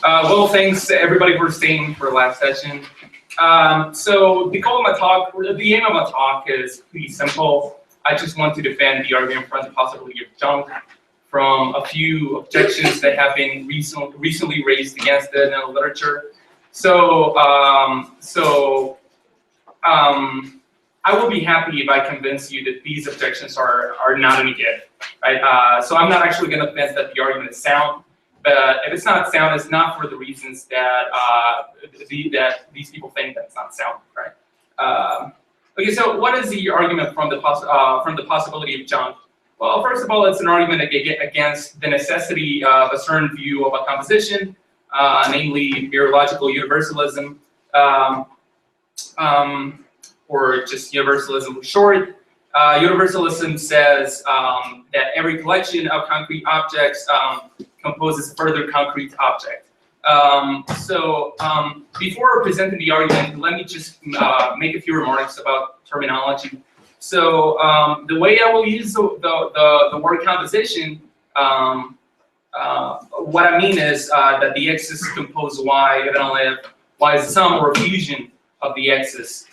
Well, thanks to everybody for staying for the last session. So the goal of my talk, the aim of my talk is pretty simple. I just want to defend the argument from the possibility of junk from a few objections that have been recently raised against it in the literature. So, I will be happy if I convince you that these objections are not any good, right? So I'm not actually going to defend that the argument is sound, but if it's not sound, it's not for the reasons that that these people think that it's not sound, right? Okay, so what is the argument from the possibility of junk? Well, first of all, it's an argument against the necessity of a certain view of a composition, namely mirological universalism, or just universalism for short. Universalism says that every collection of concrete objects composes a further concrete object. Before presenting the argument, let me just make a few remarks about terminology. So the way I will use the word composition, what I mean is that the x's compose y, if only if y is a sum or a fusion of the x's.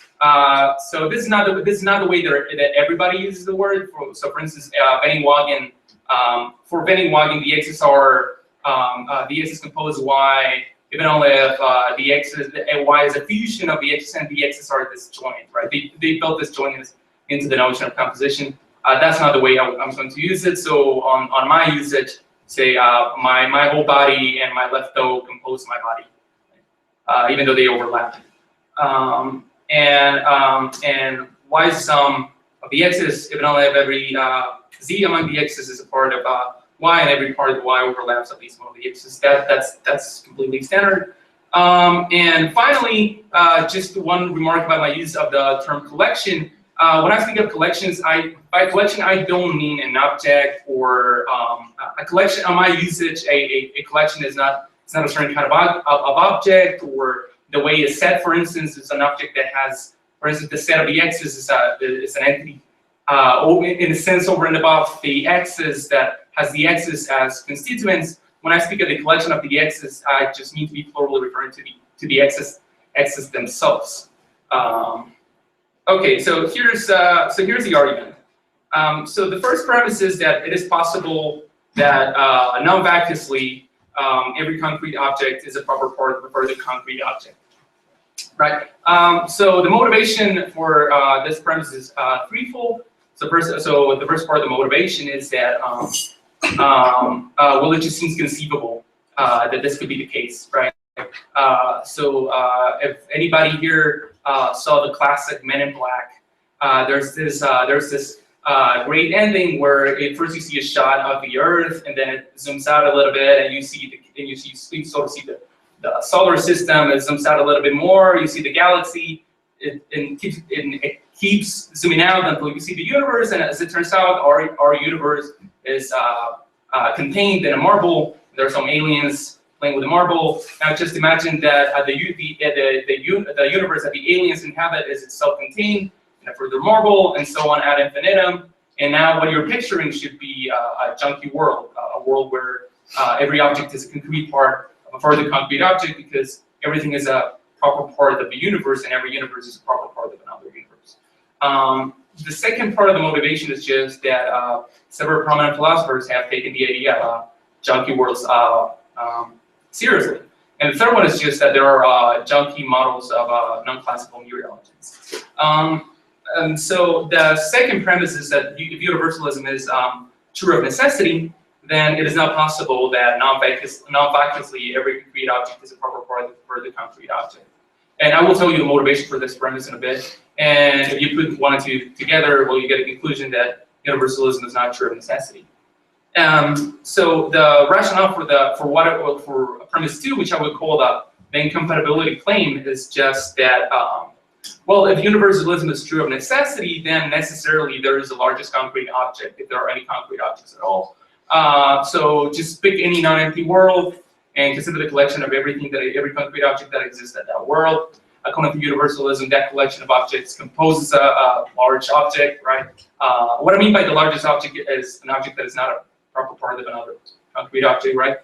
So this is not the way that everybody uses the word. So for instance, Benning-Wagen, for Benning-Wagen, the x's are the x's compose y, even only if the x's y is a fusion of the x's and the x's are disjoint, right? They built disjoint into the notion of composition. That's not the way I'm going to use it. So on my usage, say my whole body and my left toe compose my body, even though they overlap. And y sum of the x's, even only if every z among the x's is a part of y, and every part of y overlaps at least one of the x's. That's completely standard. And finally, just one remark about my use of the term collection. When I speak of collections, by collection I don't mean an object or a collection. On my usage, a collection is not a certain kind of object, or the way a set, for instance, is an object that has, for instance, the set of the x's is an entity, in a sense, over and above the x's that has the x's as constituents. When I speak of the collection of the x's, I just mean to be plurally referring to the x's themselves. Okay, so here's the argument. So the first premise is that it is possible that non-vacuously every concrete object is a proper part of a further concrete object, right? So the motivation for this premise is threefold. So the first part of the motivation is that well, it just seems conceivable that this could be the case, right? If anybody here saw the classic Men in Black, there's this great ending where first you see a shot of the Earth, and then it zooms out a little bit, and you sort of see the solar system. It zooms out a little bit more. You see the galaxy. It keeps zooming out until you see the universe. And as it turns out, our universe is contained in a marble. There are some aliens playing with the marble. Now just imagine that the universe that the aliens inhabit is itself contained in a further marble, and so on ad infinitum. And now what you're picturing should be a junky world, a world where every object is a concrete part of a further concrete object, because everything is a proper part of the universe, and every universe is a proper part of another universe. The second part of the motivation is just that several prominent philosophers have taken the idea of junky worlds seriously. And the third one is just that there are junky models of non-classical mereologies. And so the second premise is that if universalism is true of necessity, then it is not possible that non-vacuously every concrete object is a proper part of the concrete object. And I will tell you the motivation for this premise in a bit. And if you put one and two together, well, you get a conclusion that universalism is not true of necessity. So the rationale for premise 2, which I would call the incompatibility claim, is just that well, if universalism is true of necessity, then necessarily there is the largest concrete object, if there are any concrete objects at all. So just pick any non-empty world and consider the collection of every concrete object that exists in that world. According to universalism, that collection of objects composes a large object, right? What I mean by the largest object is an object that is not a proper part of another concrete object, right?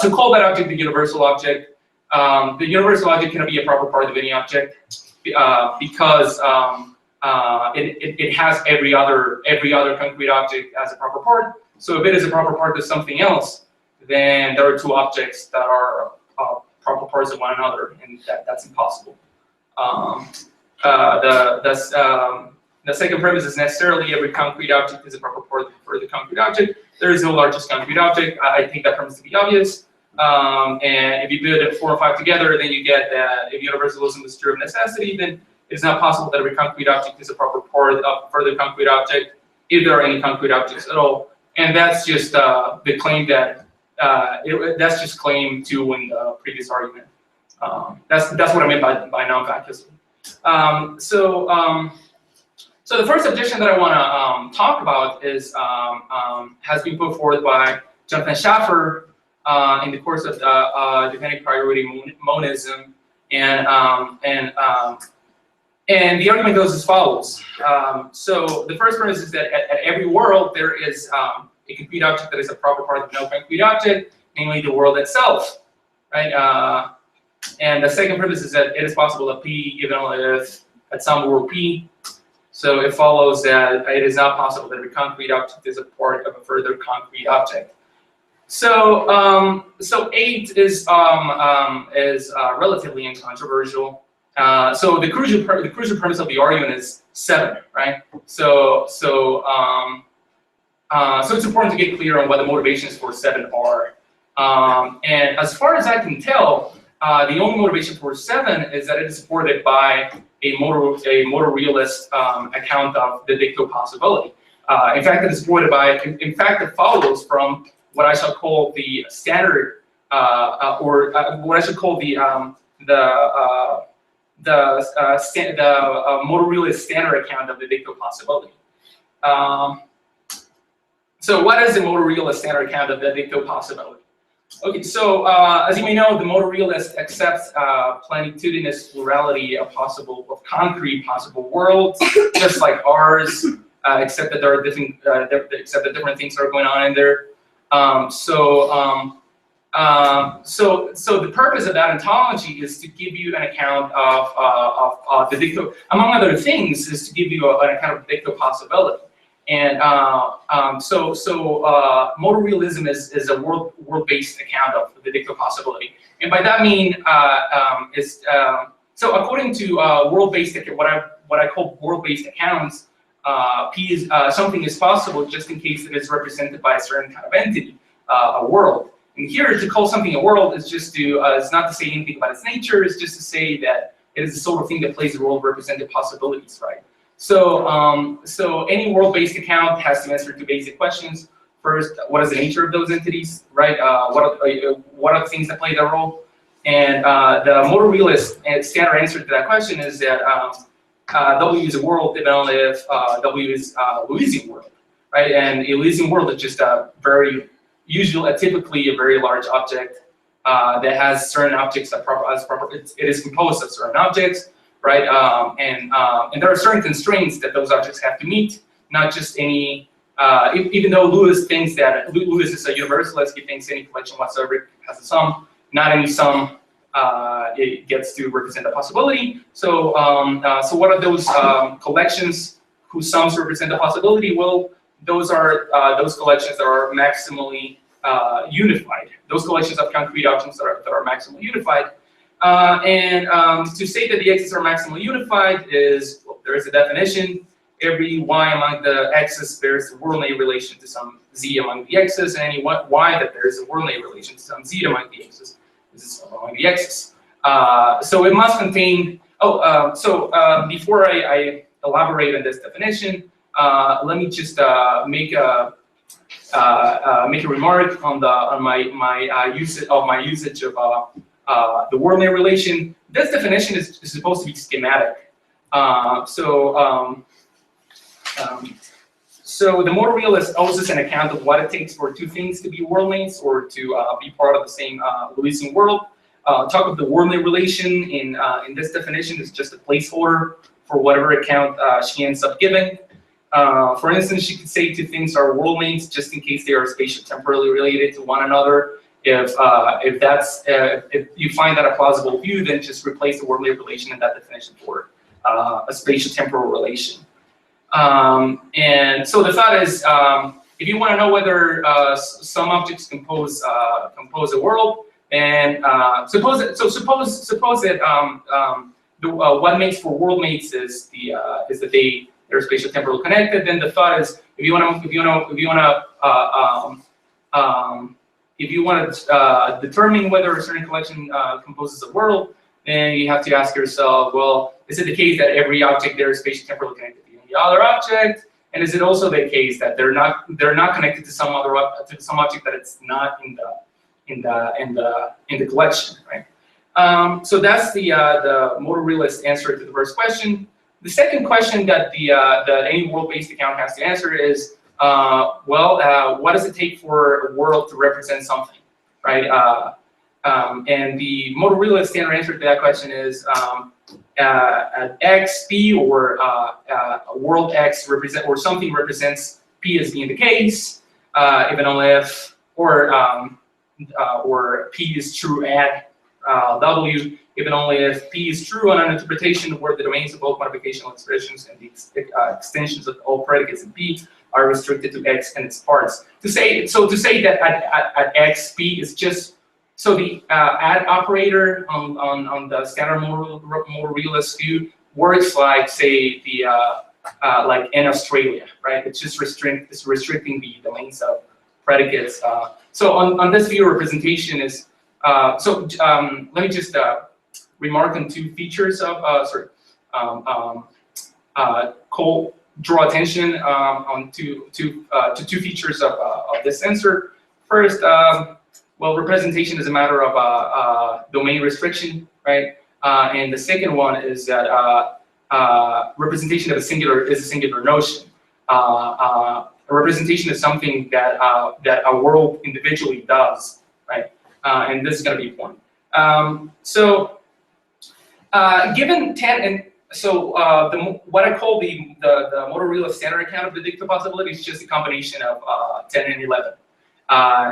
So call that object the universal object. The universal object cannot be a proper part of any object because it has every other concrete object as a proper part. So if it is a proper part of something else, then there are two objects that are proper parts of one another, and that's impossible. The second premise is necessarily every concrete object is a proper part for the concrete object. There is no largest concrete object. I take that premise to be obvious. And if you build it 4 and 5 together, then you get that if universalism is true of necessity, then it's not possible that every concrete object is a proper part of further concrete object, if there are any concrete objects at all. And that's just the claim that that's just claim 2 in the previous argument. That's what I meant by non-factism. So the first objection that I want to talk about is has been put forth by Jonathan Schaffer in the course of dependent priority monism, and the argument goes as follows. So the first premise is that at every world there is a concrete object that is a proper part of no concrete object, namely the world itself, right? And the second premise is that it is possible that P, even if at some world P, so it follows that it is not possible that every concrete object is a part of a further concrete object. So so 8 is relatively incontroversial. So the crucial premise of the argument is 7, right? So it's important to get clear on what the motivations for 7 are. And as far as I can tell, the only motivation for 7 is that it is supported by a modal realist account of the dicto possibility. In fact, it is supported by. In fact, it follows from what I shall call the standard, or what I should call the modal realist standard account of the dicto possibility. So what is the modal realist standard account of the dicto possibility? Okay, so as you may know, the modal realist accepts plenitudinous plurality of concrete possible worlds, just like ours, except that there are different different things are going on in there. So the purpose of that ontology is to give you an account of the dicto, among other things, is to give you an account of the dicto possibility. And modal realism is a world-based account of the dicto possibility. And by that I mean so according to world-based, what I call world-based accounts, P is something is possible just in case it is represented by a certain kind of entity, a world. And here, to call something a world is just to it's not to say anything about its nature. It's just to say that it is the sort of thing that plays the role of represented possibilities, right? So, so any world-based account has to answer 2 basic questions. First, what is the nature of those entities, right? What are the things that play their role? And the modal realist standard answer to that question is that W is a world even if W is a Lewisian world, right? And a Lewisian world is just a typically a very large object that has certain objects that it is composed of certain objects. Right, and there are certain constraints that those objects have to meet, not just any. Even though Lewis thinks that Lewis is a universalist, he thinks any collection whatsoever has a sum. Not any sum it gets to represent a possibility. So, so what are those collections whose sums represent a possibility? Well, those are those collections that are maximally unified. Those collections of concrete objects that are maximally unified. To say that the x's are maximally unified is, well, there is a definition. Every y among the x's bears the Worley relation to some z among the x's, and any y that bears the Worley relation to some z among the x's is among the x's. So it must contain. Before I elaborate on this definition, let me just make a remark on my usage of the Worley relation. This definition is supposed to be schematic. So the modal realist owes us an account of what it takes for 2 things to be Worleys or to be part of the same Lewisian world. Talk of the Worley relation in this definition is just a placeholder for whatever account she ends up giving. For instance, she could say 2 things are Worleys just in case they are spatio-temporally related to one another. if you find that a plausible view, then just replace the worldly relation in that definition for a spatial-temporal relation. And so the thought is, if you want to know whether some objects compose a world, and suppose that what makes for world mates is that they're spatial-temporal connected. Then the thought is, if you want to determine whether a certain collection composes a world, then you have to ask yourself, well, is it the case that every object there is spatial-temporally connected to the other object, and is it also the case that they're not connected to some other some object that it's not in the collection, right? So that's the modal realist answer to the first question. The second question that that any world-based account has to answer is, what does it take for a world to represent something, right? And the modal realist standard answer to that question is X, P, or world X or something represents P as being the case, if and only if, or P is true at W, if and only if P is true on an interpretation where the domains of all quantificational expressions and the extensions of all predicates in P are restricted to X and its parts. To say that at X, P is just, so the add operator on the standard modal realist view works like, say, the like in Australia, right? It's just restricting the domains of predicates. So on this view, representation is let me just remark on two features of draw attention on to two features of this answer. First, well, representation is a matter of domain restriction, right? And the second one is that representation of a singular notion. A representation is something that a world individually does, right? And this is going to be important. Given 10 and what I call the modal realist standard account of the dicta possibility is just a combination of 10 and 11.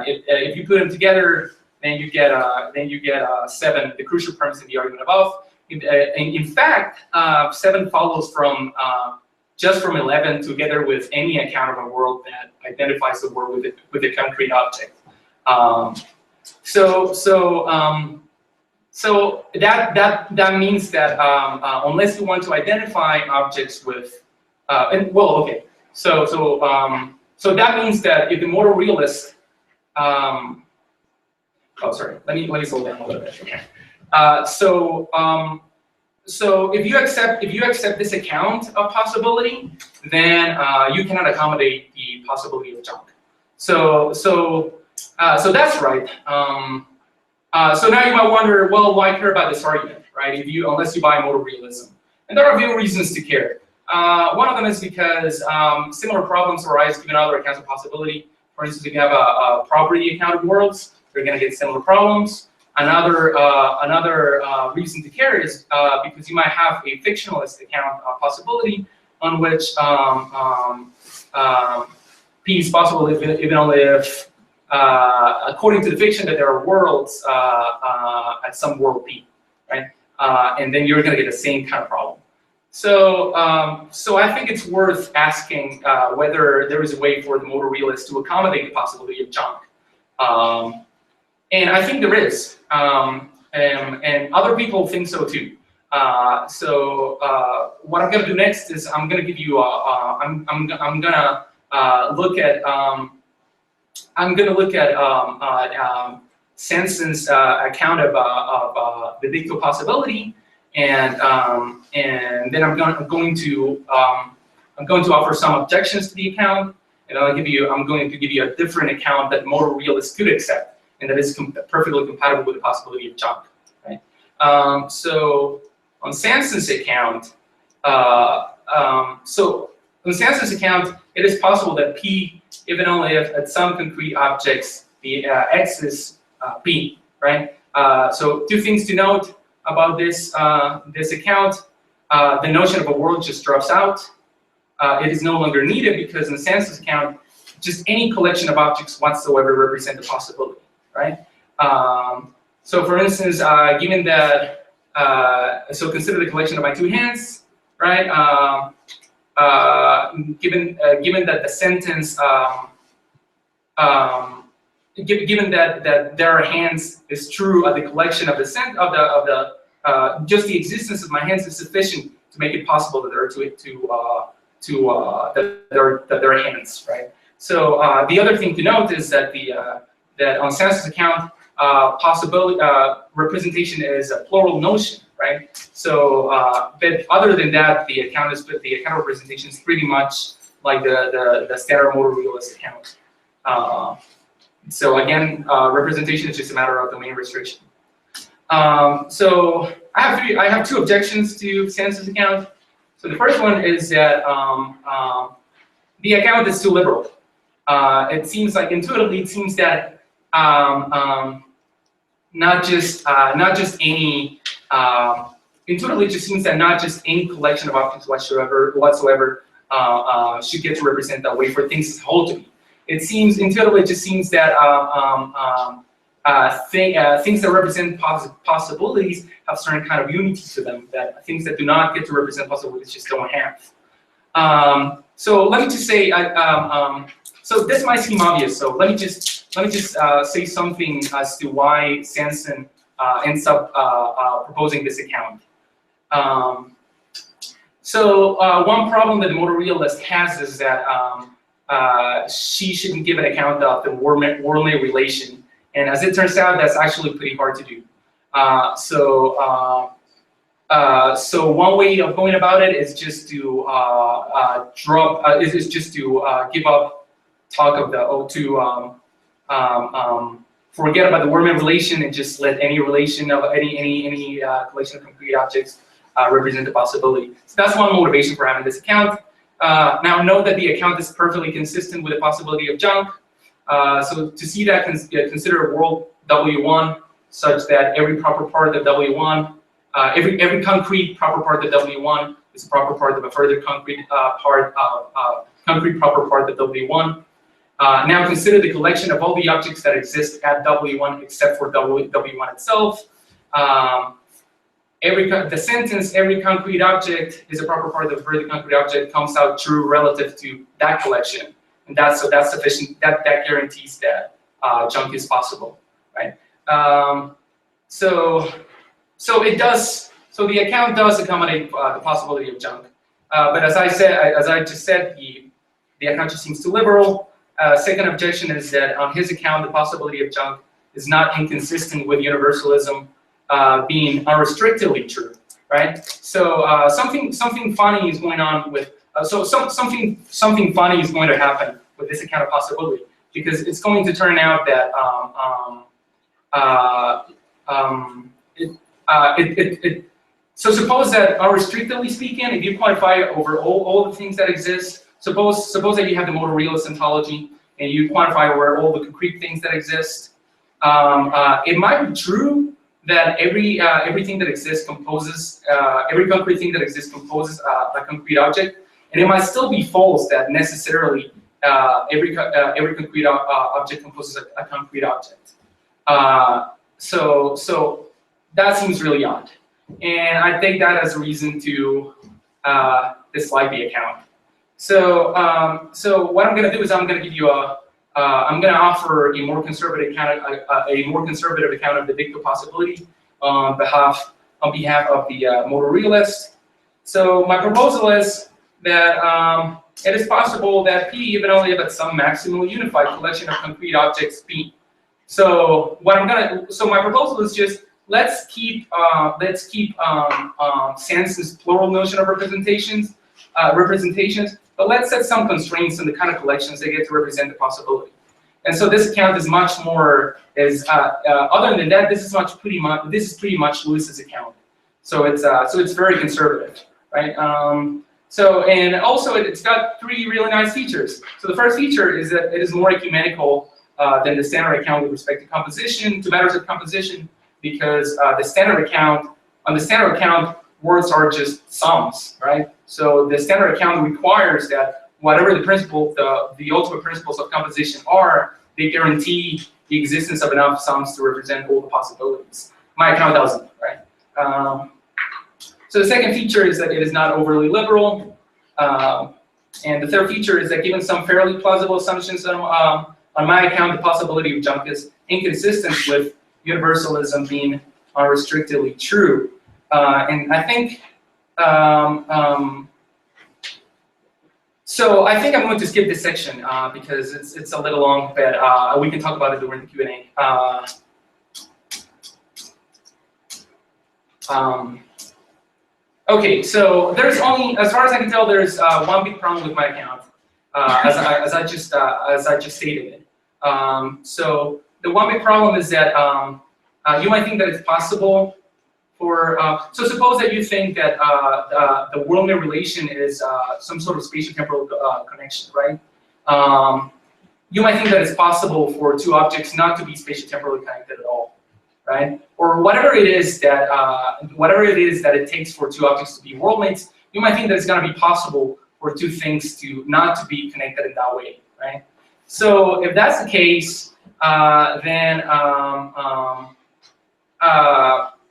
If you put them together, then you get 7, the crucial premise in the argument above. In fact, 7 follows from just from 11 together with any account of a world that identifies the world with a concrete object. So that means that unless you want to identify objects with, so that means that if the modal realist, let me slow down a little bit. So if you accept this account of possibility, then you cannot accommodate the possibility of junk. So that's right. So now you might wonder, well, why care about this argument, right? Unless you buy modal realism, and there are a few reasons to care. One of them is because similar problems arise given other accounts of possibility. For instance, if you have a property account of worlds, you're going to get similar problems. Another reason to care is because you might have a fictionalist account of possibility on which P is possible even only if, according to the fiction, that there are worlds at some world P, right? And then you're going to get the same kind of problem. So I think it's worth asking whether there is a way for the modal realist to accommodate the possibility of junk. And I think there is, and other people think so too. What I'm going to do next is I'm going to give you I'm going to look at Sanson's account of the dictal possibility, and then I'm going to offer some objections to the account, and I'm going to give you a different account that modal realists could accept, and that is perfectly compatible with the possibility of junk, right? So on Sanson's account, it is possible that P, if and only if at some concrete objects the X is P, right? So two things to note about this account: the notion of a world just drops out. It is no longer needed because in Sanson's account, just any collection of objects whatsoever represent a possibility, right? So for instance, given that, so consider the collection of my two hands, right? Given that the sentence, given that there are hands is true, the collection of the just the existence of my hands is sufficient to make it possible that there are hands, right? So the other thing to note is that that on Sans's account, possibility representation is a plural notion, right? So, but other than that, the account representation is pretty much like the standard modal realist account. So again, representation is just a matter of domain restriction. So I have two objections to Sans's account. So the first one is that the account is too liberal. It seems like intuitively it seems that not just any intuitively it just seems that not just any collection of objects whatsoever should get to represent that way for things as a whole to be. It seems intuitively it just seems that things that represent possibilities have certain kind of unity to them that things that do not get to represent possibilities just don't have. So let me just say, so this might seem obvious. So let me just say something as to why Sanson ends up proposing this account. So one problem that the modal realist has is that she shouldn't give an account of the Wormley relation, and as it turns out, that's actually pretty hard to do. So one way of going about it is just to give up talk of forget about the Wormley relation and just let any relation of any collection of concrete objects represent the possibility. So that's one motivation for having this account. Now note that the account is perfectly consistent with the possibility of junk. So to see that, consider world W1 such that every proper part of W1, every concrete proper part of W1 is a proper part of a further concrete proper part of W1. Now consider the collection of all the objects that exist at W1 except for W1 itself. The sentence, every concrete object is a proper part of a further concrete object comes out true relative to that collection. And that's sufficient, that guarantees that junk is possible, right? So the account does accommodate the possibility of junk. But as I just said, the account just seems too liberal. Second objection is that on his account, the possibility of junk is not inconsistent with universalism being unrestrictedly true, right? So something funny is going on with something funny is going to happen with this account of possibility, because it's going to turn out that so suppose that unrestrictedly speaking, if you quantify over all the things that exist, suppose that you have the modal realist ontology and you quantify over all the concrete things that exist, it might be true that everything that exists composes, every concrete thing that exists composes a concrete object, and it might still be false that necessarily every concrete object composes a concrete object. So that seems really odd, and I take that as a reason to dislike the account. So what I'm going to do is I'm going to give you I'm going to offer a more conservative account, of the dicta possibility on behalf of the modal realist. So my proposal is that it is possible that P even only have some maximally unified collection of concrete objects P. So my proposal is just let's keep Sanson's plural notion of representations, but let's set some constraints on the kind of collections they get to represent the possibility. And so this account is much more other than that, this is pretty much Lewis's account. So it's very conservative, right? And also it's got three really nice features. So the first feature is that it is more ecumenical than the standard account with respect to composition, to matters of composition, because on the standard account, words are just sums, right? So the standard account requires that whatever the ultimate principles of composition are, they guarantee the existence of enough sums to represent all the possibilities. My account doesn't, right? So the second feature is that it is not overly liberal. And the third feature is that given some fairly plausible assumptions on my account, the possibility of junk is inconsistent with universalism being unrestrictedly true. And I think, so I think I'm going to skip this section because it's a little long, but we can talk about it during the Q&A. Okay, so there's only, as far as I can tell, there's one big problem with my account, as I just stated it. So the one big problem is that you might think that it's possible for, so suppose that you think that the world-near relation is some sort of spatio-temporal connection, right? You might think that it's possible for two objects not to be spatio-temporally connected at all, right? Or whatever it is that it takes for two objects to be worldmates, you might think that it's going to be possible for two things to not to be connected in that way, right? So if that's the case, then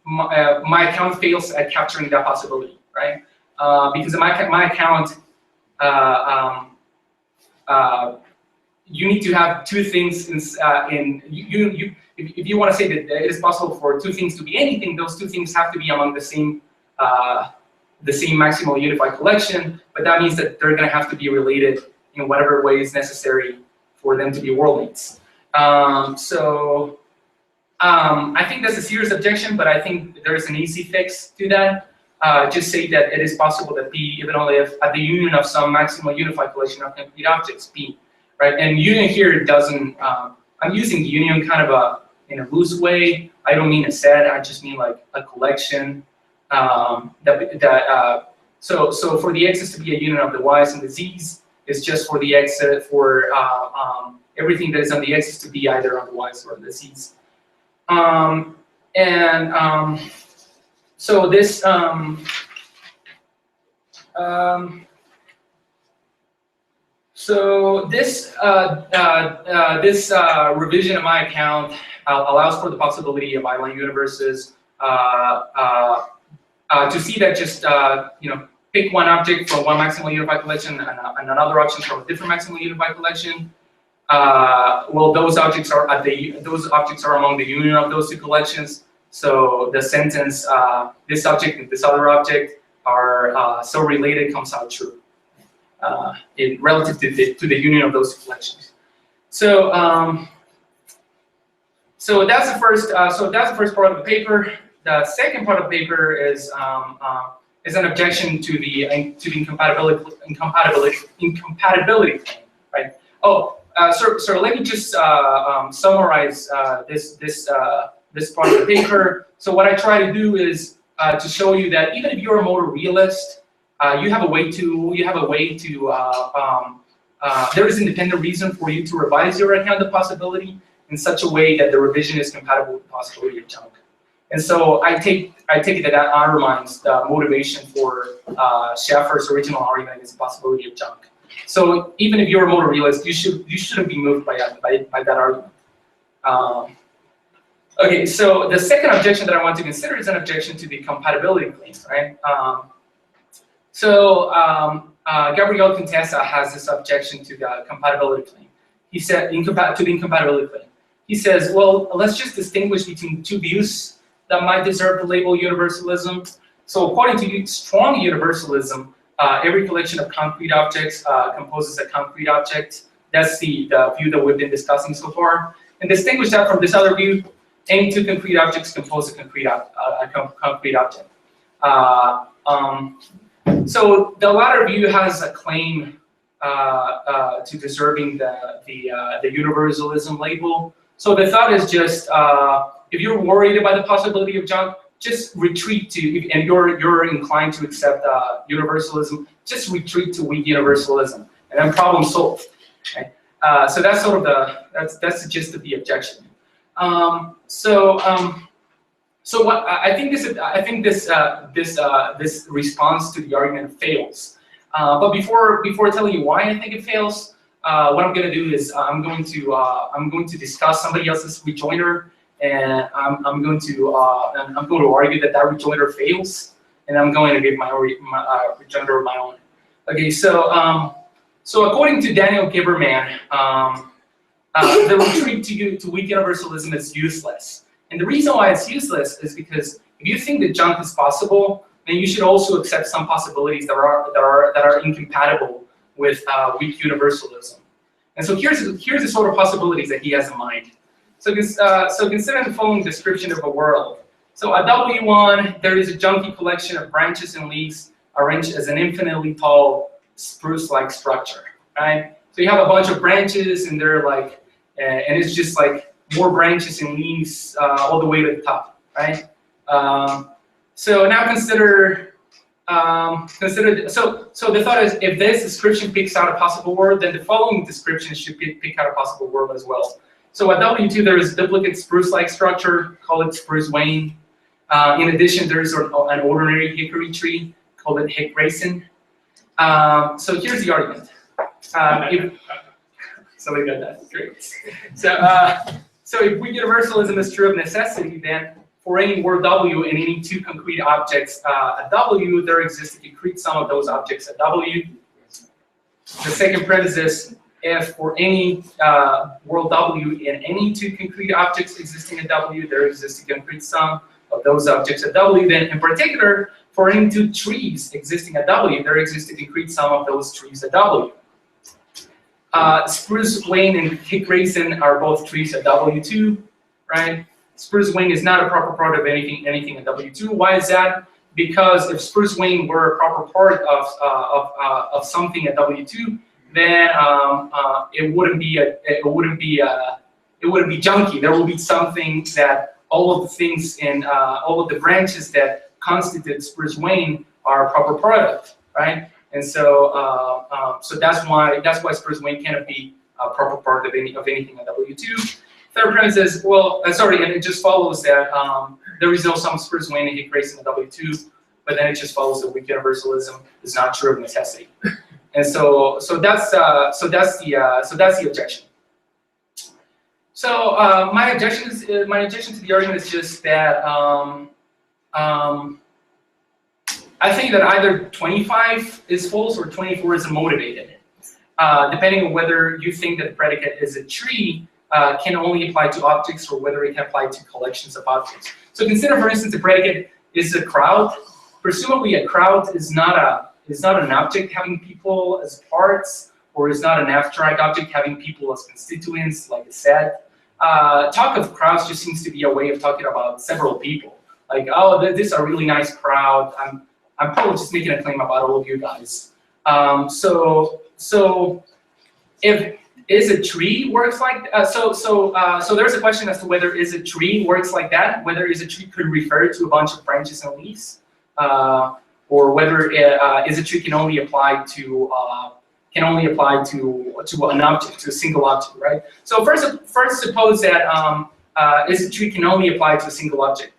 my account fails at capturing that possibility, right? Because in my account, you need to have two things if you want to say that it is possible for two things to be anything, those two things have to be among the same maximal unified collection, but that means that they're going to have to be related in whatever way is necessary for them to be worldmates. I think that's a serious objection, but I think there is an easy fix to that. Just say that it is possible that P, even only if at the union of some maximal unified collection of complete objects, P, right? And union here doesn't, I'm using union kind of in a loose way. I don't mean a set, I just mean like a collection. So for the x's to be a union of the y's and the z's, is just for the x, for everything that is on the x's to be either on the y's or on the z's. So this revision of my account allows for the possibility of I-line universes to see that just pick one object from one maximal unified collection and another option from a different maximal unified collection. Well, those objects are among the union of those two collections. So the sentence, this object and this other object are so related comes out true relative to the union of those two collections. So so that's the first part of the paper. The second part of the paper is an objection to the incompatibility claim, right? Oh, so let me just summarize this part of the paper. So what I try to do is to show you that even if you're a motor realist, you have a way to there is independent reason for you to revise your account of possibility in such a way that the revision is compatible with the possibility of junk. And so I take it that undermines the motivation for Schaeffer's original argument against the possibility of junk. So even if you're a motor realist, you shouldn't be moved by that argument. Okay, so the second objection that I want to consider is an objection to the compatibility claims, right? Gabriel Contessa has this objection to the compatibility claim. He said to the incompatibility claim. He says, well, let's just distinguish between two views that might deserve the label universalism. So according to strong universalism, every collection of concrete objects composes a concrete object. That's the view that we've been discussing so far. And distinguish that from this other view, any two concrete objects compose a concrete object. So the latter view has a claim to deserving the universalism label. So the thought is just, if you're worried about the possibility of junk, just retreat to, and you're inclined to accept universalism, just retreat to weak universalism, and then problem solved. Okay? So that's sort of that's the gist of the objection. So what I think this response to the argument fails. But before telling you why I think it fails, what I'm going to do is I'm going to discuss somebody else's rejoinder, and I'm going to argue that rejoinder fails, and I'm going to give my rejoinder of my own. Okay, so according to Daniel Giberman, the retreat to weak universalism is useless, and the reason why it's useless is because if you think that junk is possible, then you should also accept some possibilities that are incompatible with weak universalism. And so here's the sort of possibilities that he has in mind. So consider the following description of a world. So at W1, there is a junky collection of branches and leaves arranged as an infinitely tall spruce-like structure, right? So you have a bunch of branches, and they're like, and it's just like more branches and leaves all the way to the top, right? So now consider so the thought is, if this description picks out a possible world, then the following description should pick out a possible world as well. So at W2, there is a duplicate spruce-like structure, call it spruce wane. In addition, there is an ordinary hickory tree, call it hick raisin. So here's the argument. Somebody got that, great. So if weak universalism is true of necessity, then for any word W and any two concrete objects at W, there exists a concrete sum of those objects at W. The second premise is, if for any world W and any two concrete objects existing at W, there exists a concrete sum of those objects at W, then in particular, for any two trees existing at W, there exists a concrete sum of those trees at W. Spruce wane and hick raisin are both trees at W2, right? Spruce wane is not a proper part of anything at W2. Why is that? Because if spruce wane were a proper part of something at W2, then it wouldn't be junky. There will be something that all of the things in all of the branches that constitute spruce wane are a proper product, right? And so so that's why spruce wane cannot be a proper part of anything at W2. Third premise is, well, sorry, and it just follows that there is no sum spruce wane and hick raisin at W2, but then it just follows that weak universalism is not true of necessity. And so that's the objection. So my objection to the argument is just that I think that either 25 is false or 24 is immotivated, depending on whether you think that the predicate is a tree can only apply to objects or whether it can apply to collections of objects. So consider, for instance, the predicate is a crowd. Presumably, a crowd is not an object having people as parts, or is not an abstract object having people as constituents, like a set. Talk of crowds just seems to be a way of talking about several people. Like, oh, this is a really nice crowd. I'm probably just making a claim about all of you guys. So if is a tree works like so there's a question as to whether is a tree works like that, whether is a tree could refer to a bunch of branches and leaves, or whether is a tree can only apply to an object, to a single object, right? So first suppose that is a tree can only apply to a single object.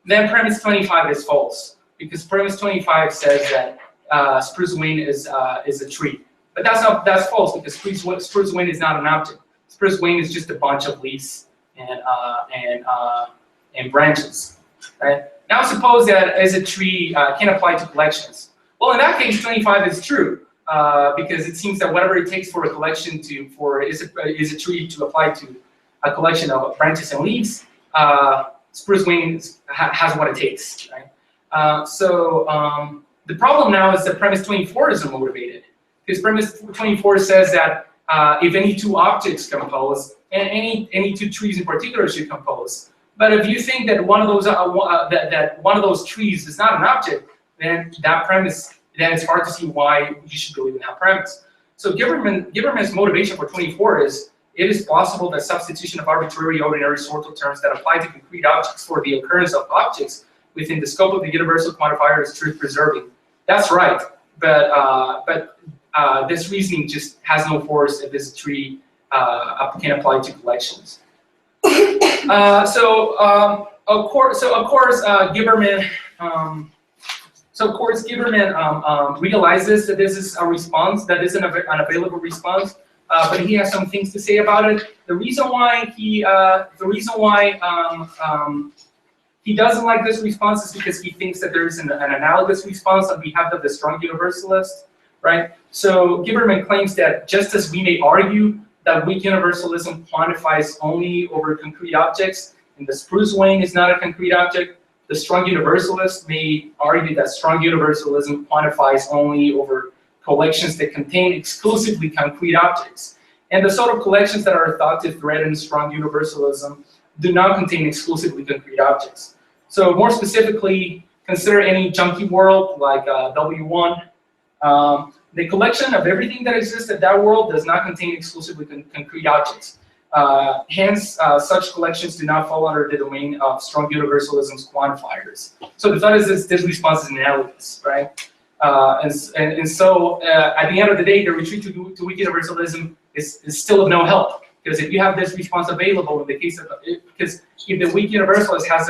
Then premise 25 is false, because premise 25 says that spruce wane is a tree. But that's false, because spruce wane is not an object. Spruce wane is just a bunch of leaves and branches, right? Now suppose that as a tree can apply to collections. Well, in that case, 25 is true, because it seems that whatever it takes for a collection is a tree to apply to a collection of branches and leaves, spruce wane has what it takes, right? So the problem now is that premise 24 is unmotivated. Because premise 24 says that if any two objects compose, and any two trees in particular should compose. But if you think that one of those that one of those trees is not an object, then it's hard to see why you should believe in that premise. So Giberman's motivation for 24 is, it is possible that substitution of arbitrary ordinary sortal terms that apply to concrete objects for the occurrence of objects within the scope of the universal quantifier is truth preserving. That's right, but this reasoning just has no force if this tree can apply to collections. Of course, Giberman. Giberman realizes that this is a response that is an available response. but he has some things to say about it. The reason why he doesn't like this response is because he thinks that there is an analogous response on behalf of the strong universalist, right? So Giberman claims that just as we may argue that weak universalism quantifies only over concrete objects, and the spruce wing is not a concrete object, the strong universalist may argue that strong universalism quantifies only over collections that contain exclusively concrete objects. And the sort of collections that are thought to threaten strong universalism do not contain exclusively concrete objects. So more specifically, consider any junky world like W1. The collection of everything that exists at that world does not contain exclusively concrete objects. Hence, such collections do not fall under the domain of strong universalism's quantifiers. So the thought is this response is analogous, right? And so at the end of the day, the retreat to weak universalism is still of no help. Because if you have this response available in the case of, because if the weak universalist has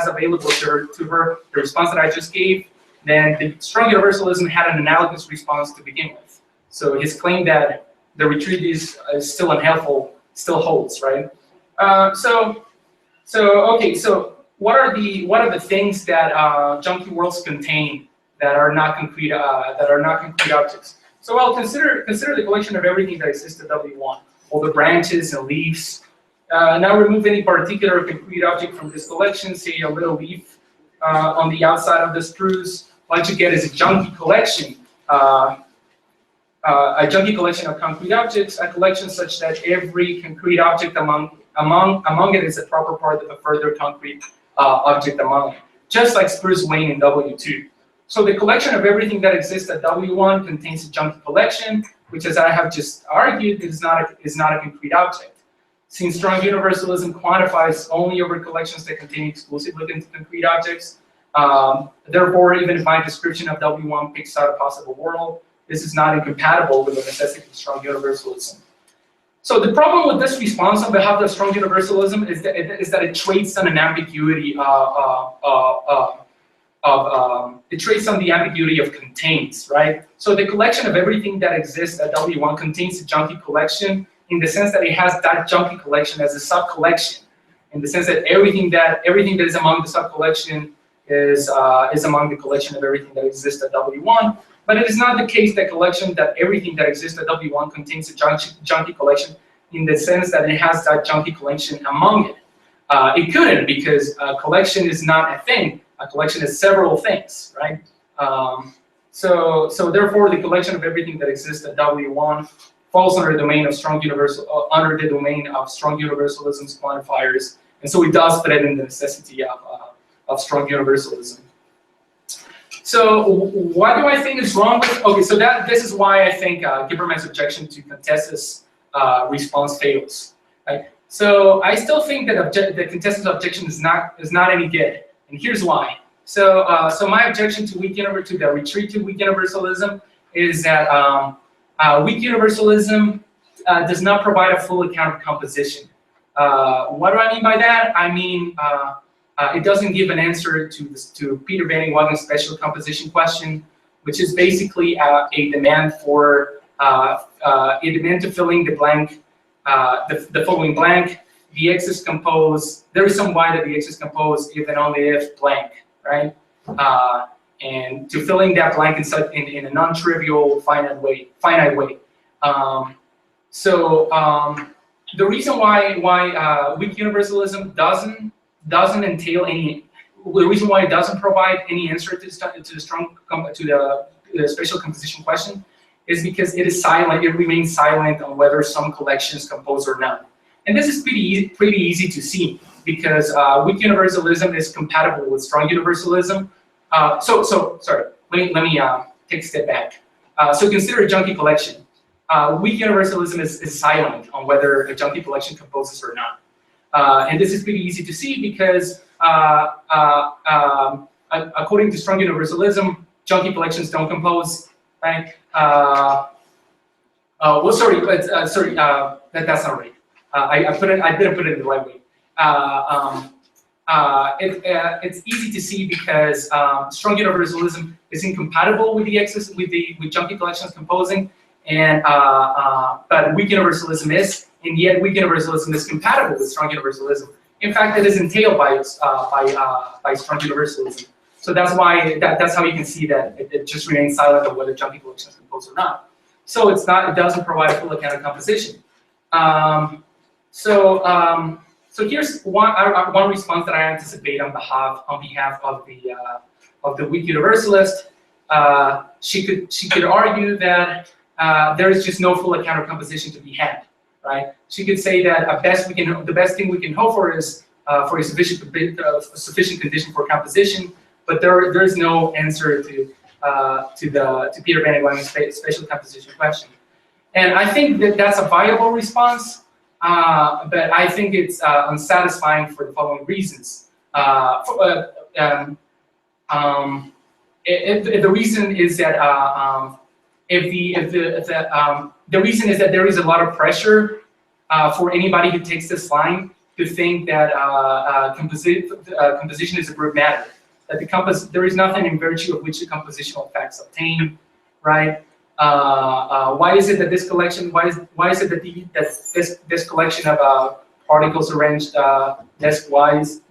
available to her the response that I just gave, then the strong universalism had an analogous response to begin with. So his claim that the retreat is still unhelpful still holds, right? So what are the things that junky worlds contain that are not concrete objects? So well, consider the collection of everything that exists at W1. All the branches and leaves. Now remove any particular concrete object from this collection, say a little leaf on the outside of the spruce. What you get is a junky collection. A junky collection of concrete objects, a collection such that every concrete object among it is a proper part of a further concrete object among it. Just like spruce wing in W2. So the collection of everything that exists at W1 contains a junky collection, which, as I have just argued, is not a concrete object. Since strong universalism quantifies only over collections that contain exclusively concrete objects, therefore, even if my description of W1 picks out a possible world, this is not incompatible with the necessity of strong universalism. So the problem with this response on behalf of strong universalism is that it trades on an ambiguity it trades on the ambiguity of contains, right? So the collection of everything that exists at W1 contains a junky collection in the sense that it has that junky collection as a sub-collection, in the sense that everything that is among the sub-collection is among the collection of everything that exists at W1. But it is not the case that everything that exists at W1 contains a junky collection in the sense that it has that junky collection among it. It couldn't, because a collection is not a thing. A collection is several things, right? So therefore, the collection of everything that exists at W1 falls under the domain of strong universalism's quantifiers, and so it does threaten the necessity of strong universalism. So what do I think is wrong with? Okay, so this is why I think Giberman's objection to Contessa's response fails. Right? So I still think that the Contessa's objection is not any good. And here's why. So my objection to the retreat to weak universalism is that weak universalism does not provide a full account of composition. What do I mean by that? I mean it doesn't give an answer to Peter Van Inwagen's special composition question, which is basically a demand for to fill in the blank, the following blank. The X is composed, there is some Y that the X is composed if and only if blank, right? And to fill in that blank in a non-trivial finite way. The reason why weak universalism doesn't entail any, the reason why it doesn't provide any answer to the spatial composition question is because it is silent, it remains silent on whether some collections compose or not. And this is pretty easy to see because weak universalism is compatible with strong universalism. Sorry, let me take a step back. So consider a junky collection. Weak universalism is silent on whether a junky collection composes or not. And this is pretty easy to see because according to strong universalism, junky collections don't compose, right? Well, sorry, that's not right. I didn't put it in the right way. It's easy to see because strong universalism is incompatible with with junky collections composing, And but weak universalism is, and yet weak universalism is compatible with strong universalism. In fact, it is entailed by strong universalism. So that's why that's how you can see that it just remains silent on whether junky collections compose or not. So it's not, it doesn't provide a full account of composition. So here's one response that I anticipate on behalf of the weak universalist. She could argue that there is just no full account of composition to be had, right? She could say that the best thing we can hope for is for a sufficient condition for composition, but there is no answer to Peter Van Egela's spatial composition question. And I think that that's a viable response, but I think it's unsatisfying for the following reasons. The reason is that the reason is that there is a lot of pressure for anybody who takes this line to think that composition is a brute matter. That there is nothing in virtue of which the compositional facts obtain, right? Why is it that this collection? Why is it that this collection of particles arranged desk-wise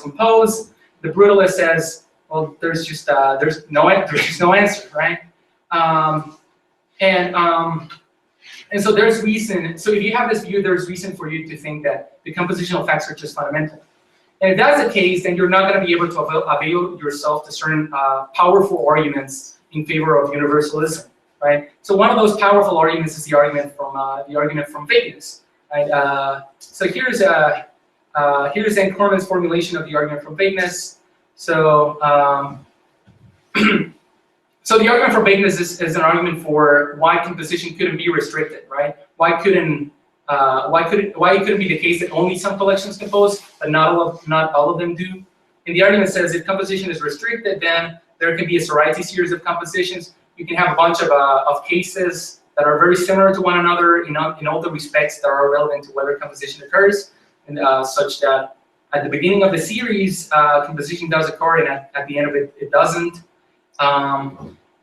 compose? The brutalist says, well, there's just no answer, right? And so there's reason. So if you have this view, there's reason for you to think that the compositional facts are just fundamental. And if that's the case, then you're not going to be able to avail yourself to certain powerful arguments in favor of universalism, right? So one of those powerful arguments is the argument from vagueness, right? So here's Ann Corman's formulation of the argument from vagueness. So so the argument for vagueness is an argument for why composition couldn't be restricted, right? Why it couldn't be the case that only some collections compose, but not all of them do. And the argument says if composition is restricted, then there can be a Sorites series of compositions. You can have a bunch of cases that are very similar to one another in all the respects that are relevant to whether composition occurs, and such that at the beginning of the series, composition does occur, and at the end of it, it doesn't.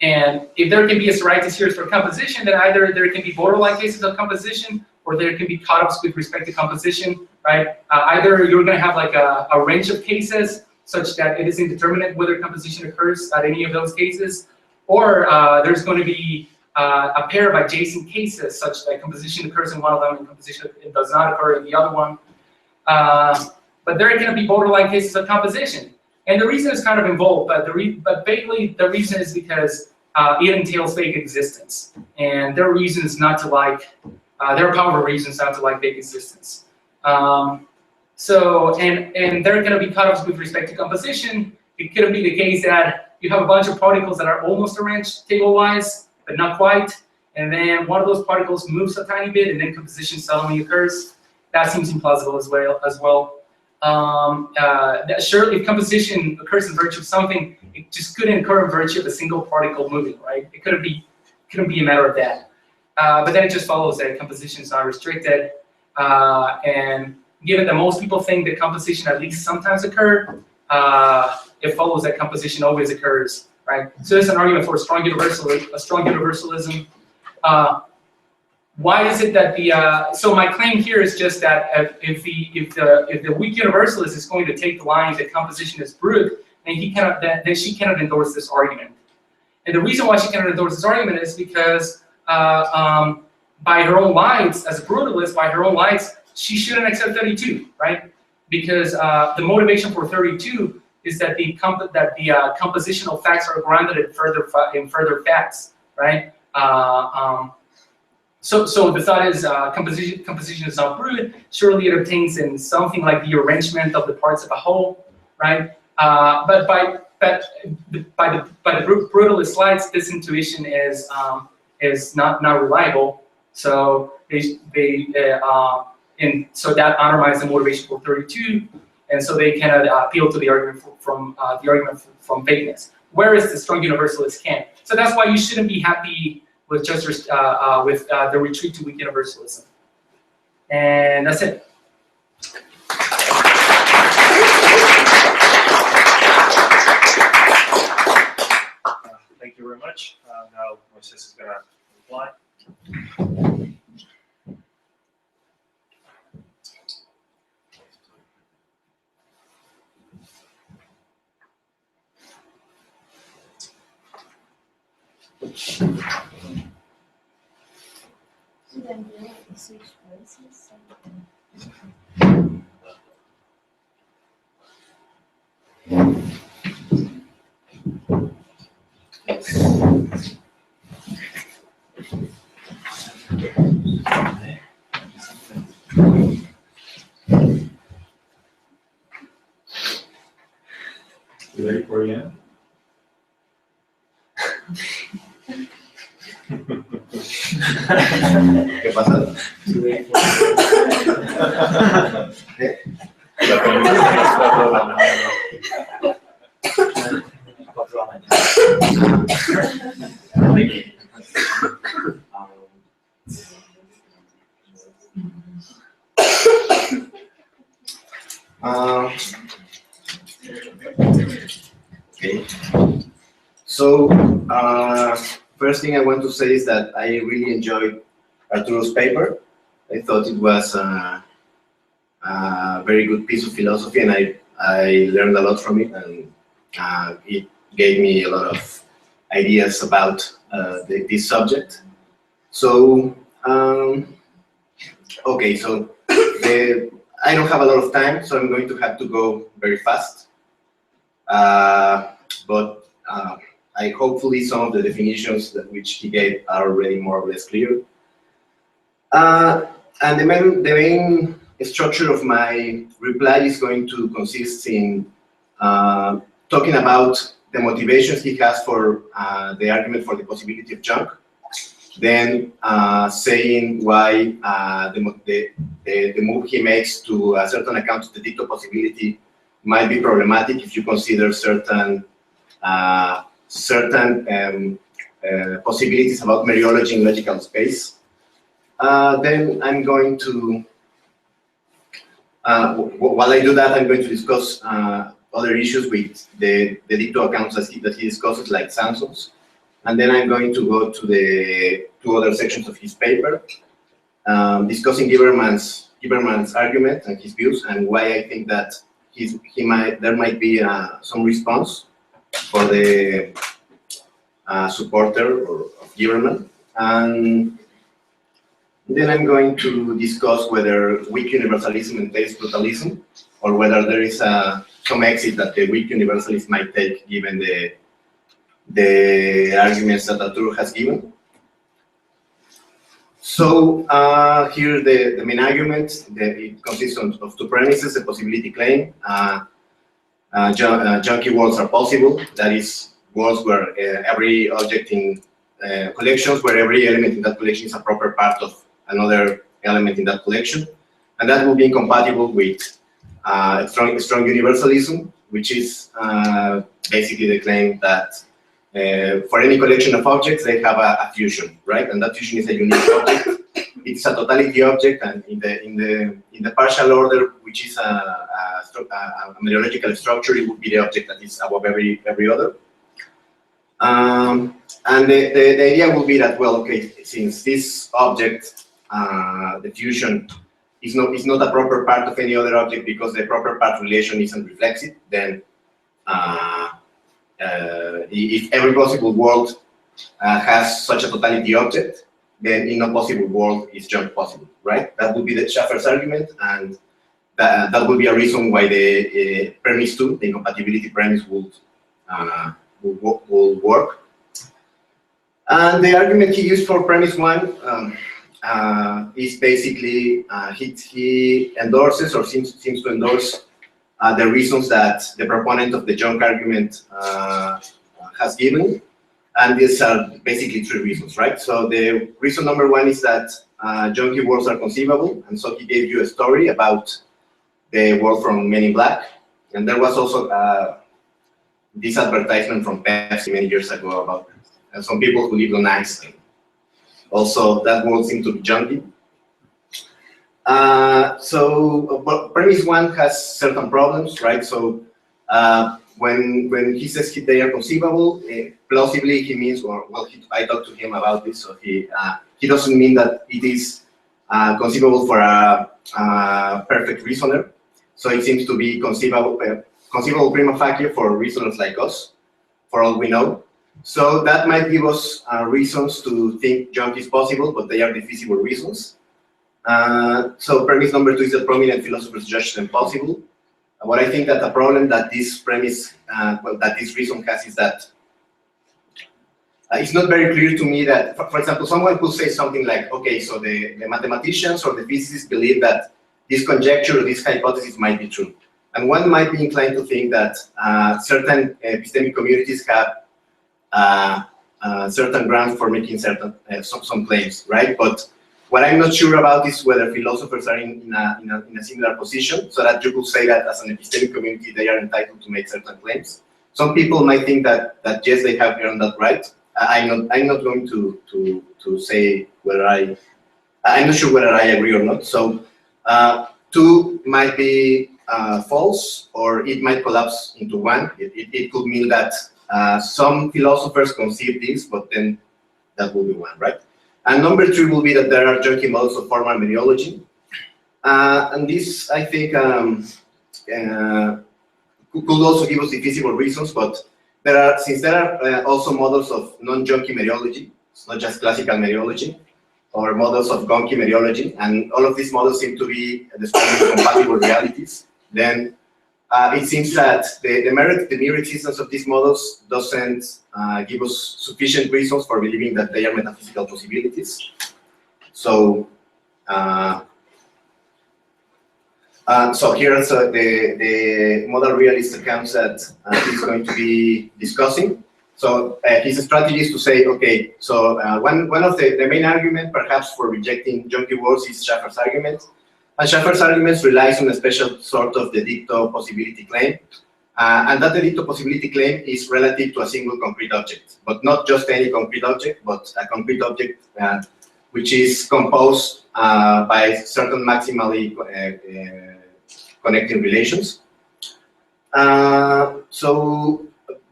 And if there can be a Sorites series for composition, then either there can be borderline cases of composition, or there can be cutoffs with respect to composition, right? Either you're going to have like a range of cases such that it is indeterminate whether composition occurs at any of those cases, or there's going to be a pair of adjacent cases such that composition occurs in one of them and composition does not occur in the other one. But there are going to be borderline cases of composition. And the reason is kind of involved, but vaguely the reason is because it entails vague existence. And there are reasons not to like, there are powerful reasons not to like vague existence. So, and there are going to be cutoffs with respect to composition. It could be the case that you have a bunch of particles that are almost arranged table-wise, but not quite. And then one of those particles moves a tiny bit, and then composition suddenly occurs. That seems implausible as well. Surely, if composition occurs in virtue of something, it just couldn't occur in virtue of a single particle moving, right? It couldn't be a matter of that. But then it just follows that composition is not restricted, and given that most people think that composition at least sometimes occur, it follows that composition always occurs, right? So there's an argument for a strong universalism. Why is it that so my claim here is just that if the weak universalist is going to take the line that composition is brute, then she cannot endorse this argument. And the reason why she cannot endorse this argument is because by her own lights, as a brutalist, by her own lights, she shouldn't accept 32, right? Because the motivation for 32 is that the compositional facts are grounded in further facts, right? So the thought is composition is not brute. Surely it obtains in something like the arrangement of the parts of a whole, right? But by the brutalist lights, this intuition is not reliable. So so that undermines the motivation for 32, and so they cannot appeal to the argument from vagueness. Whereas the strong universalist can. So that's why you shouldn't be happy with just the retreat to weak universalism. And that's it. Thank you very much. Now Moisés is going to reply. You ready for Ian? ¿Qué pasa? Okay. So, first thing I want to say is that I really enjoyed Arturo's paper. I thought it was a very good piece of philosophy, and I learned a lot from it, and it gave me a lot of ideas about this subject. So, okay, so I don't have a lot of time, so I'm going to have to go very fast. But hopefully some of the definitions which he gave are already more or less clear. And the main structure of my reply is going to consist in talking about the motivations he has for the argument for the possibility of junk, then saying why the move he makes to a certain account of the dicto possibility might be problematic if you consider certain possibilities about mereology in logical space. Then I'm going to, while I do that, I'm going to discuss other issues with the dicto accounts that he discusses, like Samson's. And then I'm going to go to the two other sections of his paper, discussing Giberman's argument and his views, and why I think that there might be some response for the supporter of Giberman. And then I'm going to discuss whether weak universalism entails brutalism, or whether there is some exit that the weak universalist might take given the arguments that Arturo has given. So here the main argument, it consists of two premises: the possibility claim, junky worlds are possible, that is, worlds where every object in collections, where every element in that collection is a proper part of another element in that collection, and that will be incompatible with strong universalism, which is basically the claim that for any collection of objects, they have a fusion, right? And that fusion is a unique object. It's a totality object, and in the partial order, which is a mereological structure, it would be the object that is above every other. And the idea will be that, well, okay, since this object, the fusion, is not a proper part of any other object because the proper part relation isn't reflexive, then if every possible world has such a totality object, then in no possible world is junk possible, right? That would be the Schaffer's argument, and that would be a reason why the premise 2, the incompatibility premise, will work. And the argument he used for premise 1 is basically he endorses, or seems to endorse, the reasons that the proponent of the junk argument has given, and these are basically 3 reasons, right? So the reason number 1 is that junky worlds are conceivable, and so he gave you a story about the world from Men in Black, and there was also this advertisement from Pepsi many years ago about some people who live on ice. Also, that world seemed to be junky. So premise 1 has certain problems, right? So when he says they are conceivable, plausibly he means, I talked to him about this, so he doesn't mean that it is conceivable for a perfect reasoner. So it seems to be conceivable prima facie for reasoners like us, for all we know. So that might give us reasons to think junk is possible, but they are defeasible reasons. So premise number 2 is that prominent philosophers judge them possible. What I think that the problem that this premise, that this reason has is that it's not very clear to me that, for example, someone could say something like, okay, so the mathematicians or the physicists believe that this conjecture or this hypothesis might be true. And one might be inclined to think that certain epistemic communities have certain grounds for making certain some claims, right? But what I'm not sure about is whether philosophers are in a similar position, so that you could say that as an epistemic community they are entitled to make certain claims. Some people might think that yes, they have earned that right. I'm not going to say whether I'm not sure whether I agree or not. So 2 might be false, or it might collapse into 1. It could mean that some philosophers conceive this, but then that will be 1, right? And number 3 will be that there are junky models of formal mereology. And this, I think, could also give us defeasible reasons, but since there are also models of non-junky mereology, it's not just classical mereology, or models of gonky mereology, and all of these models seem to be describing compatible realities, then it seems that the mere existence of these models doesn't give us sufficient reasons for believing that they are metaphysical possibilities. So, so here's the modal realist accounts that he's going to be discussing. So his strategy is to say, okay, so one of the main argument perhaps for rejecting junky words is Schaffer's argument. And Schaffer's argument relies on a special sort of the dicto possibility claim. And that the dicto possibility claim is relative to a single concrete object, but not just any concrete object, but a concrete object which is composed by certain maximally connecting relations.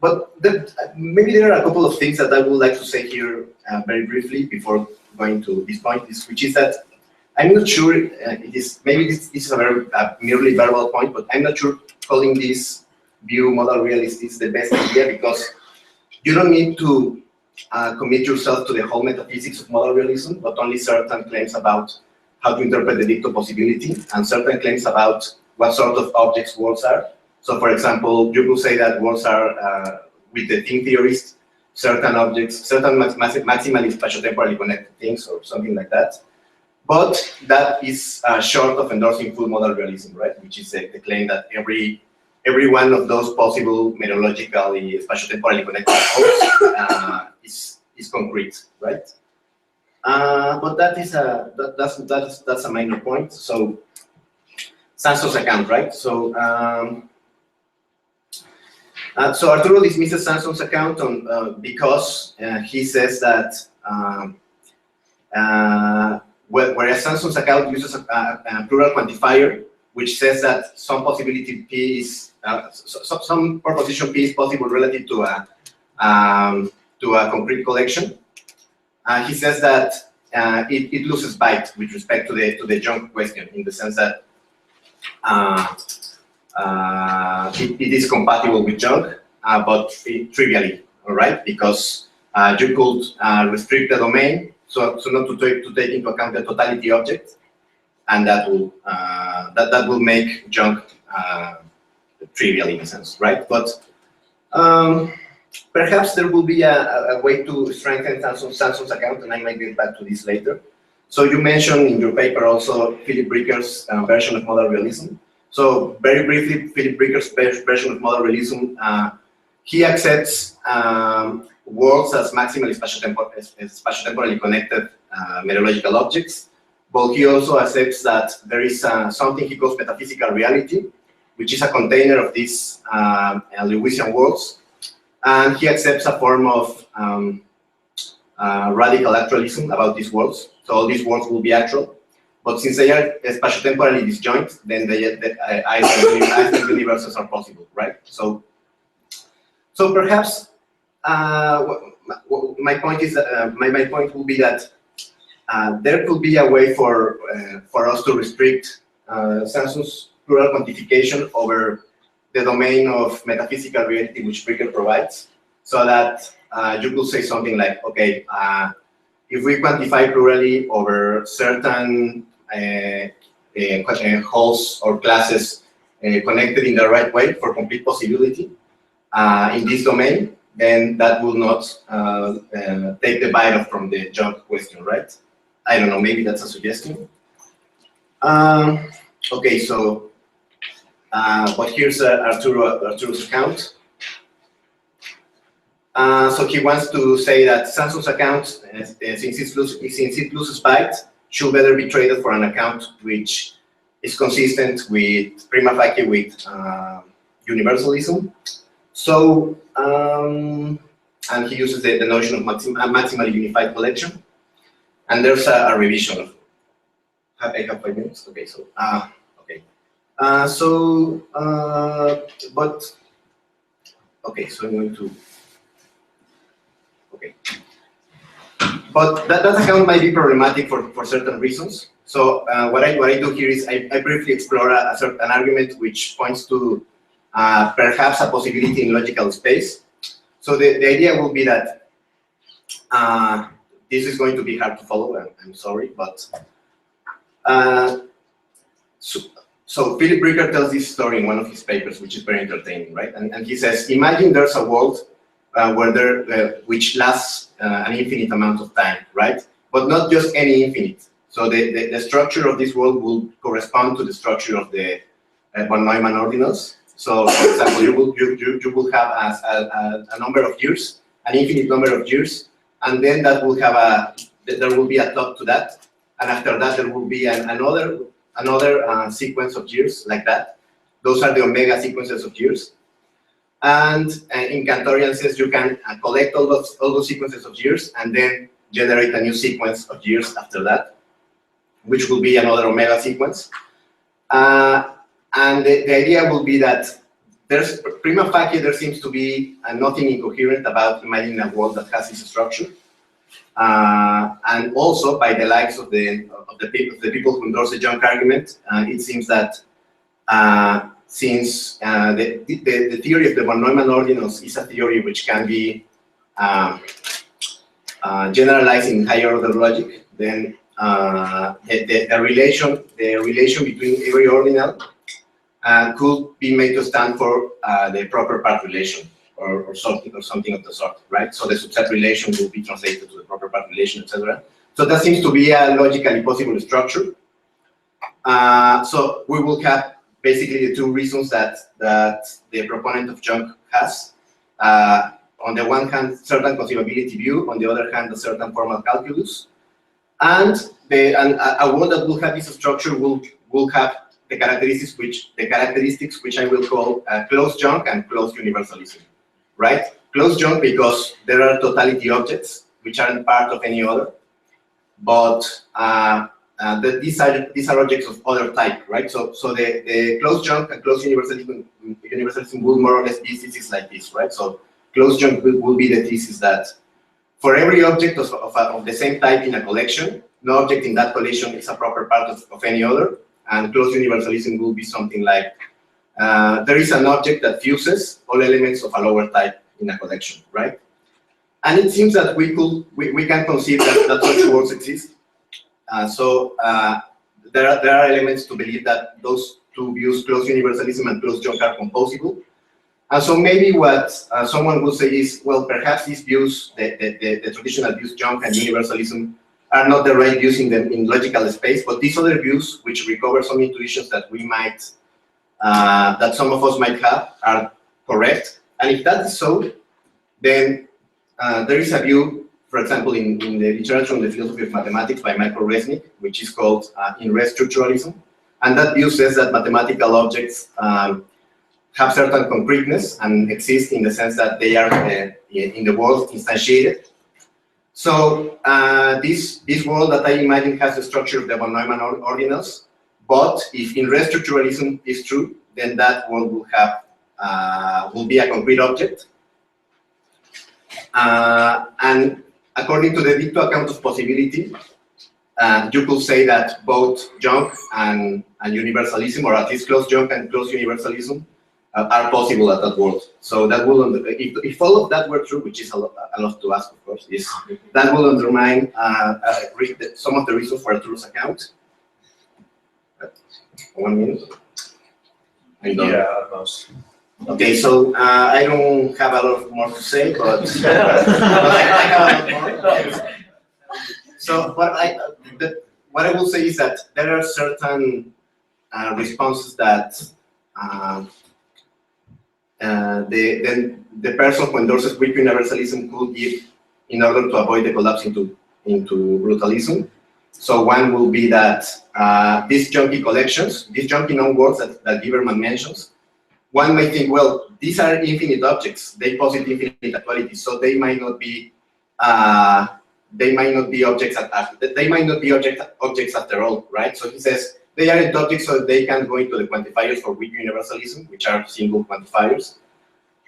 But maybe there are a couple of things that I would like to say here very briefly before going to this point, which is that I'm not sure it is, maybe this is a very merely verbal point, but I'm not sure calling this view modal realist is the best idea, because you don't need to commit yourself to the whole metaphysics of modal realism, but only certain claims about how to interpret the dicto possibility and certain claims about what sort of objects worlds are. So, for example, you could say that worlds are, with the thing theorist, certain objects, certain maximally spatiotemporally connected things, or something like that. But that is short of endorsing full modal realism, right? Which is the claim that every one of those possible meteorologically spatiotemporally connected poles is concrete, right? But that is that's a minor point. So Sanson's account, right? So so Arturo dismisses Sanson's account because he says that whereas Sanson's account uses a plural quantifier, which says that some possibility P is some proposition P is possible relative to a concrete collection. He says that it loses bite with respect to the junk question, in the sense that it is compatible with junk, but trivially, all right, because you could restrict the domain, so not to take into account the totality object, and that will make junk trivial in a sense, right? But perhaps there will be a way to strengthen Sanson's account, and I might get back to this later. So you mentioned in your paper also Philip Bricker's version of modal realism. So very briefly, Philip Bricker's version of modal realism, he accepts worlds as maximally spatiotemporally connected meteorological objects, but he also accepts that there is something he calls metaphysical reality, which is a container of these Lewisian worlds, and he accepts a form of radical actualism about these worlds. So all these worlds will be actual, but since they are spatiotemporally disjoint, then Einstein universes are possible, right? So So perhaps my point is my point will be that there could be a way for us to restrict Samsung's plural quantification over the domain of metaphysical reality which Bricker provides, so that you could say something like, okay, if we quantify plurally over certain wholes or classes connected in the right way for complete possibility in this domain, then that will not take the bite off from the jump question, right? I don't know, maybe that's a suggestion. Okay, so, but here's Arturo's account. So he wants to say that Samsung's account, since it loses bytes, should better be traded for an account which is consistent with prima facie with universalism. So, and he uses the notion of maximal unified collection. And there's a revision of. I have 5 minutes. Okay, so okay. But okay, so I'm going to. Okay. But that account might be problematic for certain reasons. So what I do here is I briefly explore an argument which points to perhaps a possibility in logical space. So the idea will be that this is going to be hard to follow, I'm sorry, but so Philip Bricker tells this story in one of his papers, which is very entertaining, right? And he says, imagine there's a world which lasts an infinite amount of time, right? But not just any infinite. So the structure of this world will correspond to the structure of the von Neumann ordinals. So, for example, you will have a number of years, an infinite number of years, and then that will have there will be a top to that, and after that there will be another sequence of years like that. Those are the omega sequences of years. And in Cantorian sense, you can collect all those sequences of years and then generate a new sequence of years after that, which will be another omega sequence. And the idea will be that there's prima facie there seems to be nothing incoherent about imagining a world that has this structure. And also by the likes of the people who endorse the junk argument, it seems that since the theory of the von Neumann ordinals is a theory which can be generalized in higher order logic, then the relation between every ordinal could be made to stand for the proper part relation or something of the sort, right? So the subset relation will be translated to the proper part relation, etc. So that seems to be a logically possible structure. So we will have basically the two reasons that the proponent of junk has. On the one hand, certain conceivability view, on the other hand, a certain formal calculus. And a world that will have this structure will have the characteristics which I will call closed junk and closed universalism, right? Closed junk because there are totality objects which aren't part of any other, but these are objects of other type, right? So the closed junk and closed universalism will more or less be thesis like this, right? So closed junk will be the thesis that for every object of the same type in a collection, no object in that collection is a proper part of any other, and closed universalism will be something like there is an object that fuses all elements of a lower type in a collection, right? And it seems that we can conceive that such worlds exist. There are elements to believe that those two views, closed universalism and closed junk, are composable. And so maybe what someone will say is, well, perhaps these views, the traditional views, junk and universalism, are not the right views in logical space, but these other views, which recover some intuitions that we might, that some of us might have, are correct. And if that is so, then there is a view, for example, in the literature on the philosophy of mathematics by Michael Resnick, which is called in-res structuralism. And that view says that mathematical objects have certain concreteness and exist in the sense that they are in the world instantiated. So this world that I imagine has the structure of the von Neumann ordinals, but if in-res structuralism is true, then that world will be a concrete object, And according to the dicto account of possibility, you could say that both junk and universalism, or at least close junk and close universalism, are possible at that world. So that will, if all of that were true, which is a lot to ask, of course, that will undermine some of the reasons for Arturo's account. 1 minute. Yeah, almost. Okay, so I don't have a lot more to say, but, but I have a lot more. So what I will say is that there are certain responses that the person who endorses weak universalism could give in order to avoid the collapse into brutalism. So one will be that these junky collections, these junky known words that Lieberman mentions, one may think, well, these are infinite objects. They posit infinite actuality, so they might not be objects. They might not be objects after all, right? So he says they aren't objects, so they can go into the quantifiers for weak universalism, which are single quantifiers.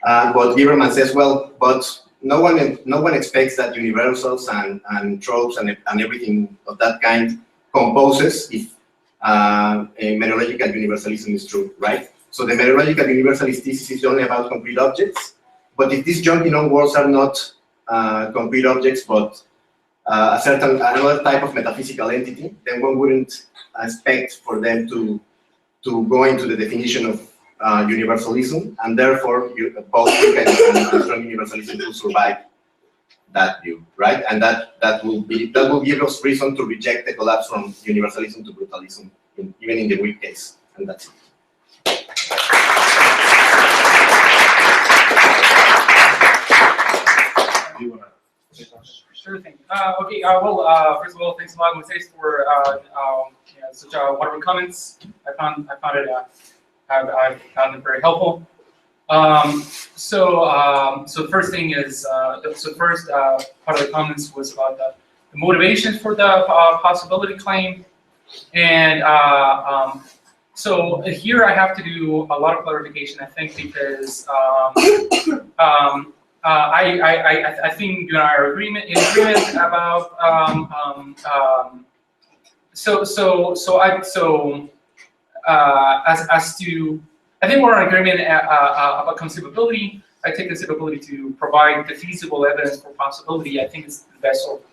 But Lieberman says, well, but no one expects that universals and tropes and everything of that kind composes if a mereological universalism is true, right? So the mereological universalist thesis is only about concrete objects, but if these junky known worlds are not concrete objects, but another type of metaphysical entity, then one wouldn't expect for them to go into the definition of universalism, and therefore both weak and strong universalism will survive that view, right? And that will give us reason to reject the collapse from universalism to brutalism, even in the weak case, and that's it. Sure thing. Okay. Well, first of all, thanks a lot, Moisés, for such wonderful comments. I found it very helpful. So the first thing is the first part of the comments was about the motivation for the possibility claim, and so here I have to do a lot of clarification, I think, because I think you and I are in agreement about as to, I think we're in agreement about conceivability. I take conceivability to provide the feasible evidence for possibility. I think it's the best sort of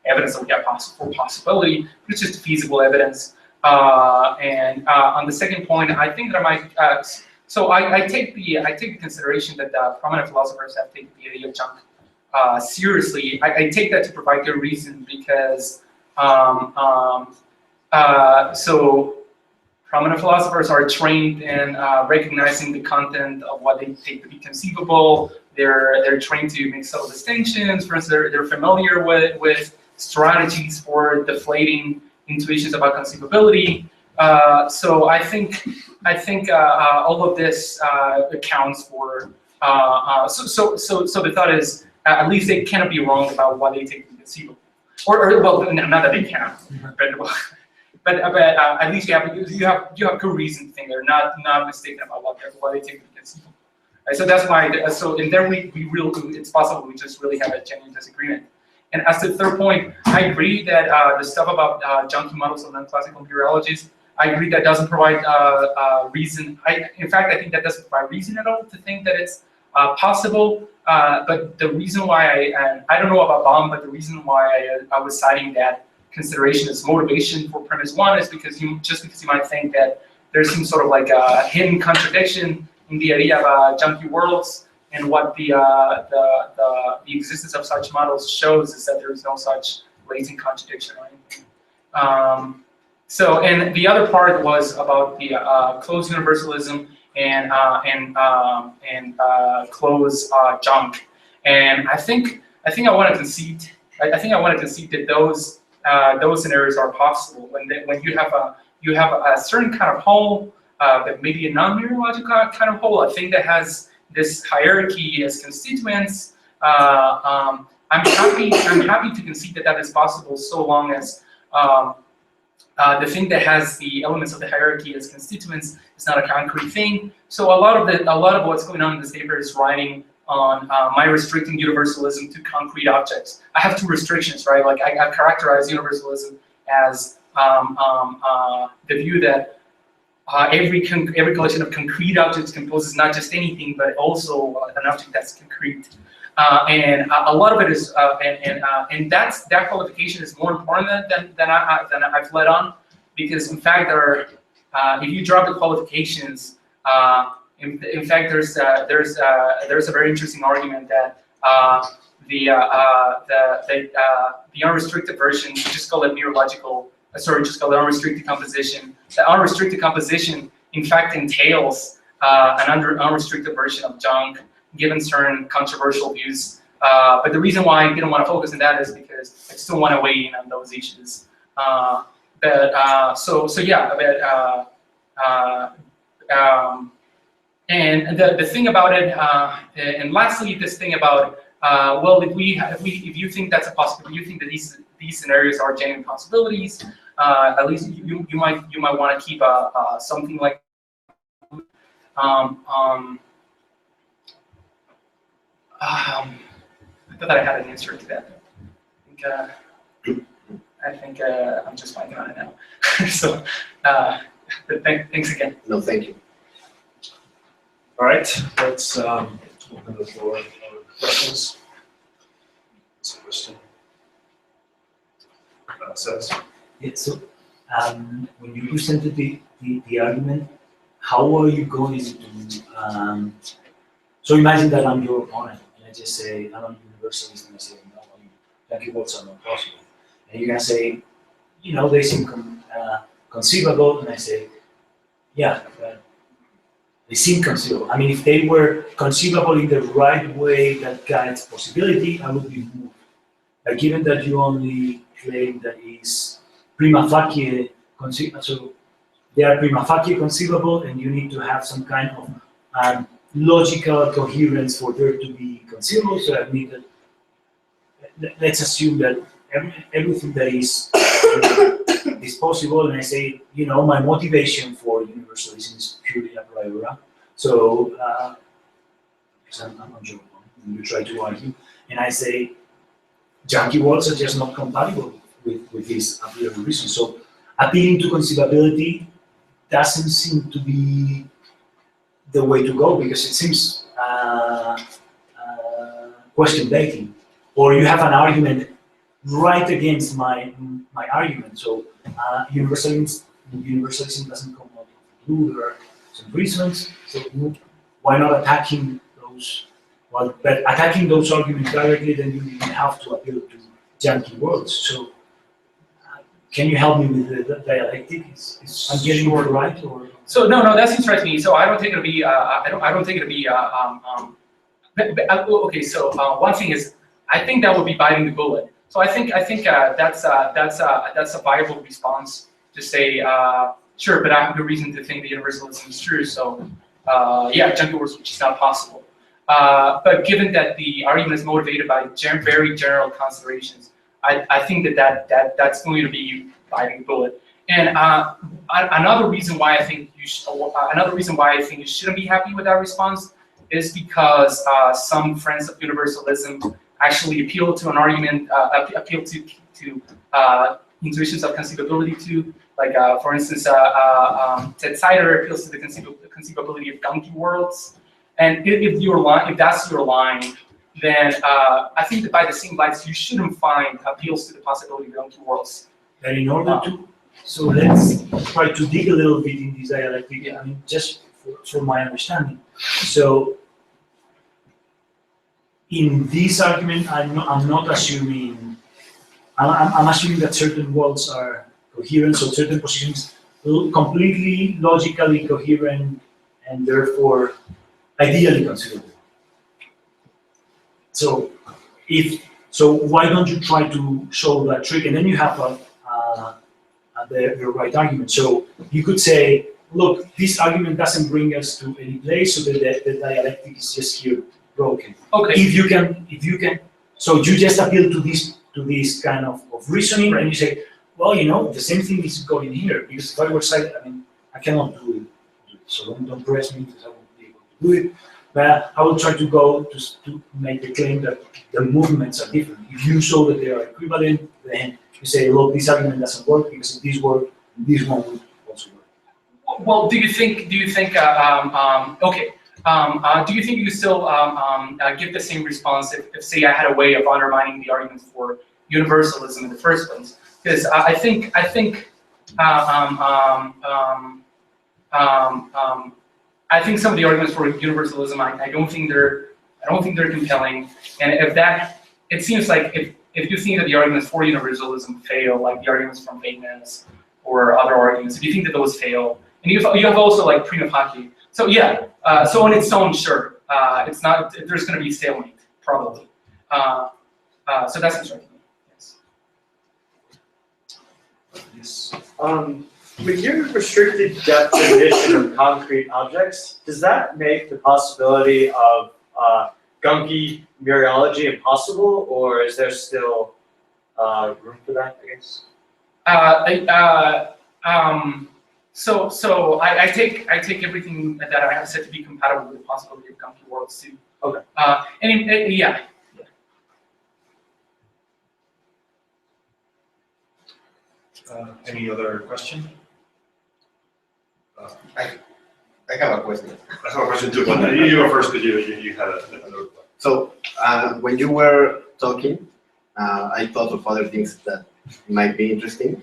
evidence that we have for possibility. It's just feasible evidence. And on the second point, I think that I might. So I take the consideration that the prominent philosophers have taken the idea of junk seriously. I take that to provide good reason, because so prominent philosophers are trained in recognizing the content of what they take to be conceivable. They're trained to make subtle distinctions. For instance, they're familiar with strategies for deflating intuitions about conceivability. So I think all of this accounts for. So the thought is, at least they cannot be wrong about what they take to be conceivable, or well, not that they cannot, but at least you have good reason to think they're not mistaken about what they take to be conceivable. Right, so that's why. So in there it's possible we just really have a genuine disagreement. And as to the third point, I agree that the stuff about junky models of non-classical meteorologies, I agree that doesn't provide reason. In fact, I think that doesn't provide reason at all to think that it's possible. But the reason why I don't know about Baum, but the reason why I was citing that consideration as motivation for premise one is because you might think that there's some sort of like a hidden contradiction in the idea of junky worlds, and what the existence of such models shows is that there is no such latent contradiction or anything. So, and the other part was about the closed universalism and closed junk. And I think I want to concede. I think I want to concede that those scenarios are possible when you have a certain kind of whole, but maybe a non-meteorological kind of whole. I think that has this hierarchy as constituents. I'm happy to concede that is possible, so long as the thing that has the elements of the hierarchy as constituents is not a concrete thing. So a lot of what's going on in this paper is writing my restricting universalism to concrete objects. I have two restrictions, right? Like I've characterized universalism as the view that every collection of concrete objects composes not just anything, but also an object that's concrete. And a lot of it is, and that qualification is more important than I've led on, because in fact if you drop the qualifications, in fact there's a very interesting argument that the unrestricted version, just call it neurological. Just call it unrestricted composition. The unrestricted composition, in fact, entails an unrestricted version of junk, given certain controversial views. But the reason why I didn't want to focus on that is because I still want to weigh in on those issues. And the thing about it, and lastly, this thing about well, if you think that's a possibility, you think that these scenarios are genuine possibilities. At least you might want to keep something like I thought that I had an answer to that. I think I'm just blanking on it now. So, but thanks again. No, thank you. All right, let's open the floor for questions. What's the question? Says. Yeah, so when you presented the argument, how are you going to, so imagine that I'm your opponent, and I just say, I'm a universalist, and I say, no, Yankee worlds are not possible. And you're going to say, you know, they seem conceivable, and I say, yeah, they seem conceivable. I mean, if they were conceivable in the right way that guides possibility, I would be moved. But given that you only claim that is prima facie conceivable, so they are prima facie conceivable, and you need to have some kind of logical coherence for there to be conceivable. So I mean that let's assume that everything that is possible, and I say, you know, my motivation for universalism is purely a priori. So because I'm joking, you try to argue, and I say, junkie worlds are just not compatible with this a priori reason. So appealing to conceivability doesn't seem to be the way to go, because it seems question baiting, or you have an argument right against my argument. So universalism doesn't come out of the blue. There are some reasons. So why not attacking those? Well, but attacking those arguments directly, then you have to appeal to junkie worlds. So can you help me with the dialectic? I'm getting it right, or? So no, that seems right to me. So I don't think it'll be. I don't think it'll be. Okay. So one thing is, I think that would be biting the bullet. So I think that's a viable response to say, sure, but I have no reason to think the universalism is true. So yeah, junkie worlds, which is not possible. But given that the argument is motivated by very general considerations, I think that's going to be biting the bullet. And another reason why I think you shouldn't be happy with that response is because some friends of universalism actually appeal to an argument, appeal to intuitions of conceivability too. Like for instance, Ted Sider appeals to the conceivability of donkey worlds. And if that's your line, then I think that by the same lights, you shouldn't find appeals to the possibility of donkey worlds. And in order to, so let's try to dig a little bit in this dialectic. I mean, just for my understanding. So in this argument, I'm not assuming. I'm assuming that certain worlds are coherent, so certain positions completely logically coherent, and therefore ideally considerable. So why don't you try to show that trick, and then you have the right argument. So you could say, look, this argument doesn't bring us to any place, so the dialectic is just here broken. Okay. If you can, so you just appeal to this kind of reasoning, right. And you say, well, you know, the same thing is going here, because if I were silent, I mean, I cannot do it. So don't press me, because I won't be able to do it. But I will try to go to make the claim that the movements are different. If you show that they are equivalent, then you say, look, this argument doesn't work because if this worked, this one would also work. Well, do you think, okay, do you think you still give the same response if, say, I had a way of undermining the argument for universalism in the first place? Because I think some of the arguments for universalism, I don't think they're compelling. And if that, it seems like if you think that the arguments for universalism fail, like the arguments from vagueness or other arguments, if you think that those fail, and you have also like prima facie. So yeah, so on its own, sure, it's not. There's going to be stalemate probably. So that's instructive. Yes. Yes. With your restricted definition of concrete objects, does that make the possibility of gunky mereology impossible, or is there still room for that, I guess? So I take everything that I have said to be compatible with the possibility of gunky worlds too. Okay. Yeah. Any other question? I have a question. I have a question too, but you go first because you had another one. So when you were talking, I thought of other things that might be interesting.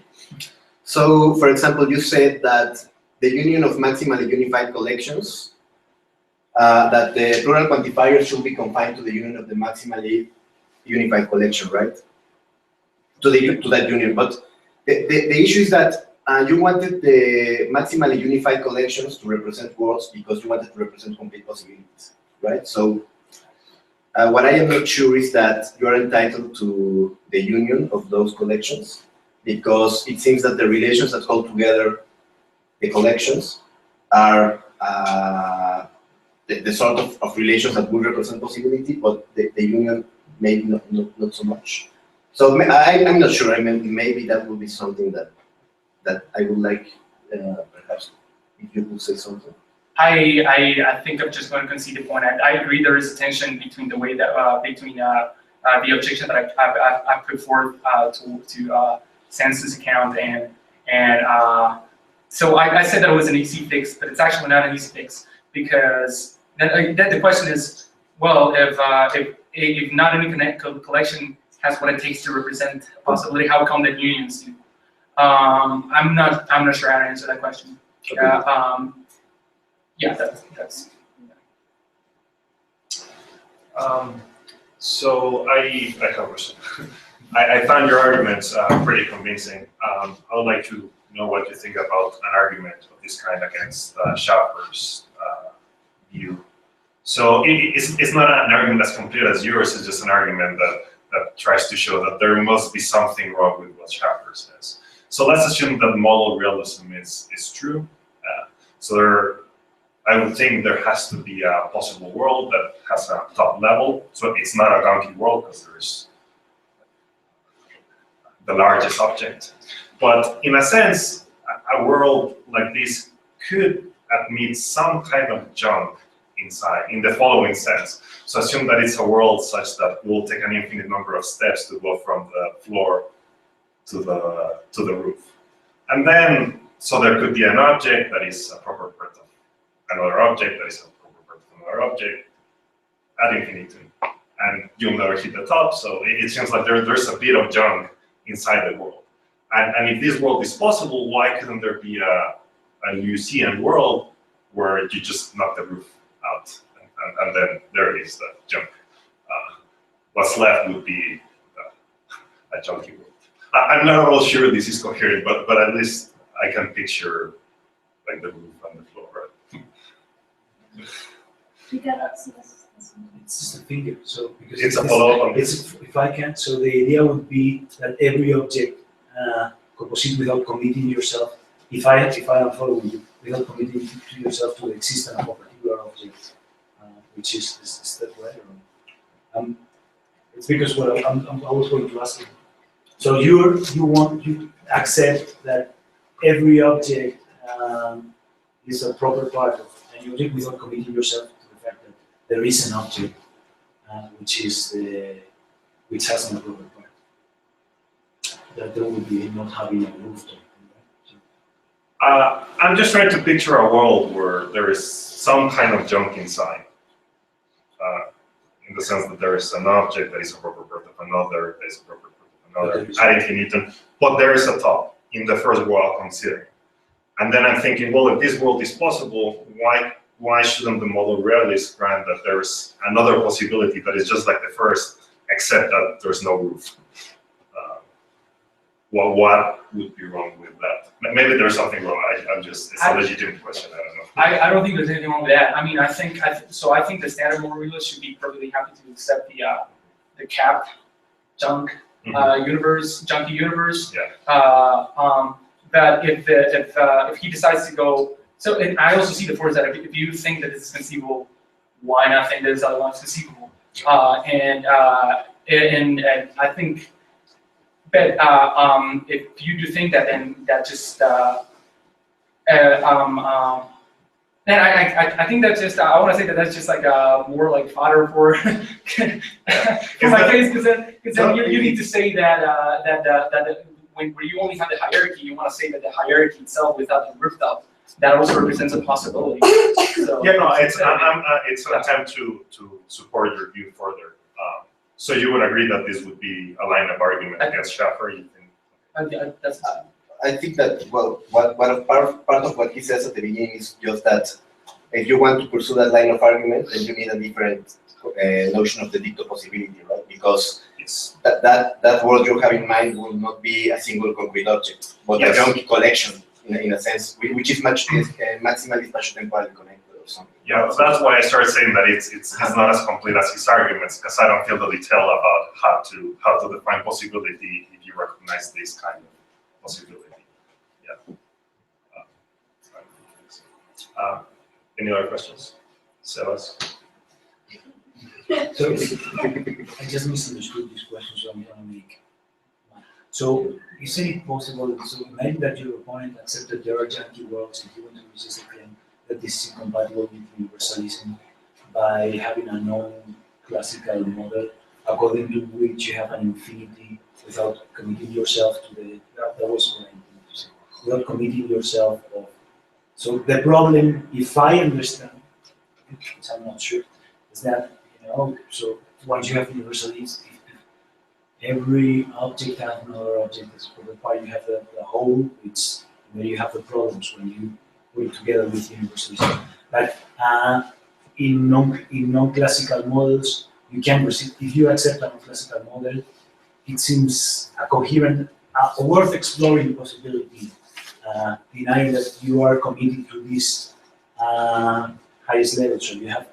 So, for example, you said that the union of maximally unified collections, that the plural quantifier should be confined to the union of the maximally unified collection, right? To that union. But the issue is that you wanted the maximally unified collections to represent worlds because you wanted to represent complete possibilities, right? So what I am not sure is that you are entitled to the union of those collections, because it seems that the relations that hold together the collections are the sort of relations that would represent possibility, but the union maybe not so much. So I'm not sure. I mean, maybe that would be something that I would like, perhaps, if you could say something. I think I'm just going to concede the point. I agree there is a tension between the way that the objection that I put forth to census account and so I said that it was an easy fix, but it's actually not an easy fix, because then the question is, well, if not any collection has what it takes to represent a possibility, how come that unions do? I'm not sure how to answer that question. Okay. Yeah, that's. So I have a question. I found your arguments pretty convincing. I would like to know what you think about an argument of this kind against Schaffer's view. So it's not an argument that's complete as yours. It's just an argument that tries to show that there must be something wrong with what Schaffer says. So let's assume that modal realism is true. I would think there has to be a possible world that has a top level. So it's not a gunky world because there's the largest object. But in a sense, a world like this could admit some kind of junk inside, in the following sense. So assume that it's a world such that we'll take an infinite number of steps to go from the floor to the roof. And then, so there could be an object that is a proper part of another object that is a proper part of another object ad infinitum. And you'll never hit the top, so it seems like there's a bit of junk inside the world. And if this world is possible, why couldn't there be a Musean world where you just knock the roof out and then there is the junk? What's left would be a junky world. I'm not at all sure this is coherent, but at least I can picture like the roof and the floor, right? It's just a figure, so because It's a follow-up on this. If I can, so the idea would be that every object composite without committing yourself. If I am following you, without committing to yourself to the existence of a particular object, which is that right? Or, it's because what I was going to ask you. So you accept that every object is a proper part of an object without committing yourself to the fact that there is an object which has an appropriate part. That there would be not having a rooftop. I'm just trying to picture a world where there is some kind of junk inside. In the sense that there is an object that is a proper part of another, that is a proper part of another, ad infinitum, but there is a top in the first world I'm considering. And then I'm thinking, well, if this world is possible, why shouldn't the model realist grant that there's another possibility that is just like the first, except that there's no roof? What would be wrong with that? Maybe there's something wrong. It's a legitimate question. I don't know. I don't think there's anything wrong with that. I mean, I think the standard model realist should be perfectly happy to accept the capped junk universe, junky universe. Yeah. That if he decides to go, so and I also see the force that if you think that this is conceivable, why not think that this other one is conceivable? And I think. But if you do think that, then that just and I think that's just I want to say that that's just like more like fodder for my case, because then you need to say that when you only have the hierarchy, you want to say that the hierarchy itself without the rooftop, that also represents a possibility. So, yeah, no, it's an attempt to support your view further. So you would agree that this would be a line of argument against Schaffer, you think? I think that, well, part of what he says at the beginning is just that if you want to pursue that line of argument, then you need a different notion of the dicto possibility, right? Because that world you have in mind will not be a single concrete object, but a junky collection, in a sense, which is maximally spatio-temporally connected. Yeah, so that's why I started saying that it's not as complete as his arguments, because I don't feel the detail about how to define possibility if you recognize this kind of possibility. Yeah. Any other questions? Sebas? So I just misunderstood this question, so I'm going to make one. So isn't it possible? So imagine that your opponent accepted there are junky worlds, and you want to resist the claim that this is incompatible with universalism by having a non-classical model according to which you have an infinity without committing yourself to the, that was what I intended to say, without committing yourself of. So the problem, if I understand, because I'm not sure, is that, so once you have universalism, every object has another object that's for the part, you have the whole, it's where you have the problems when you work together with universalism. But in non-classical models, you can resist. If you accept a non-classical model, it seems a coherent, worth exploring possibility, denying that you are committed to this highest level. So you have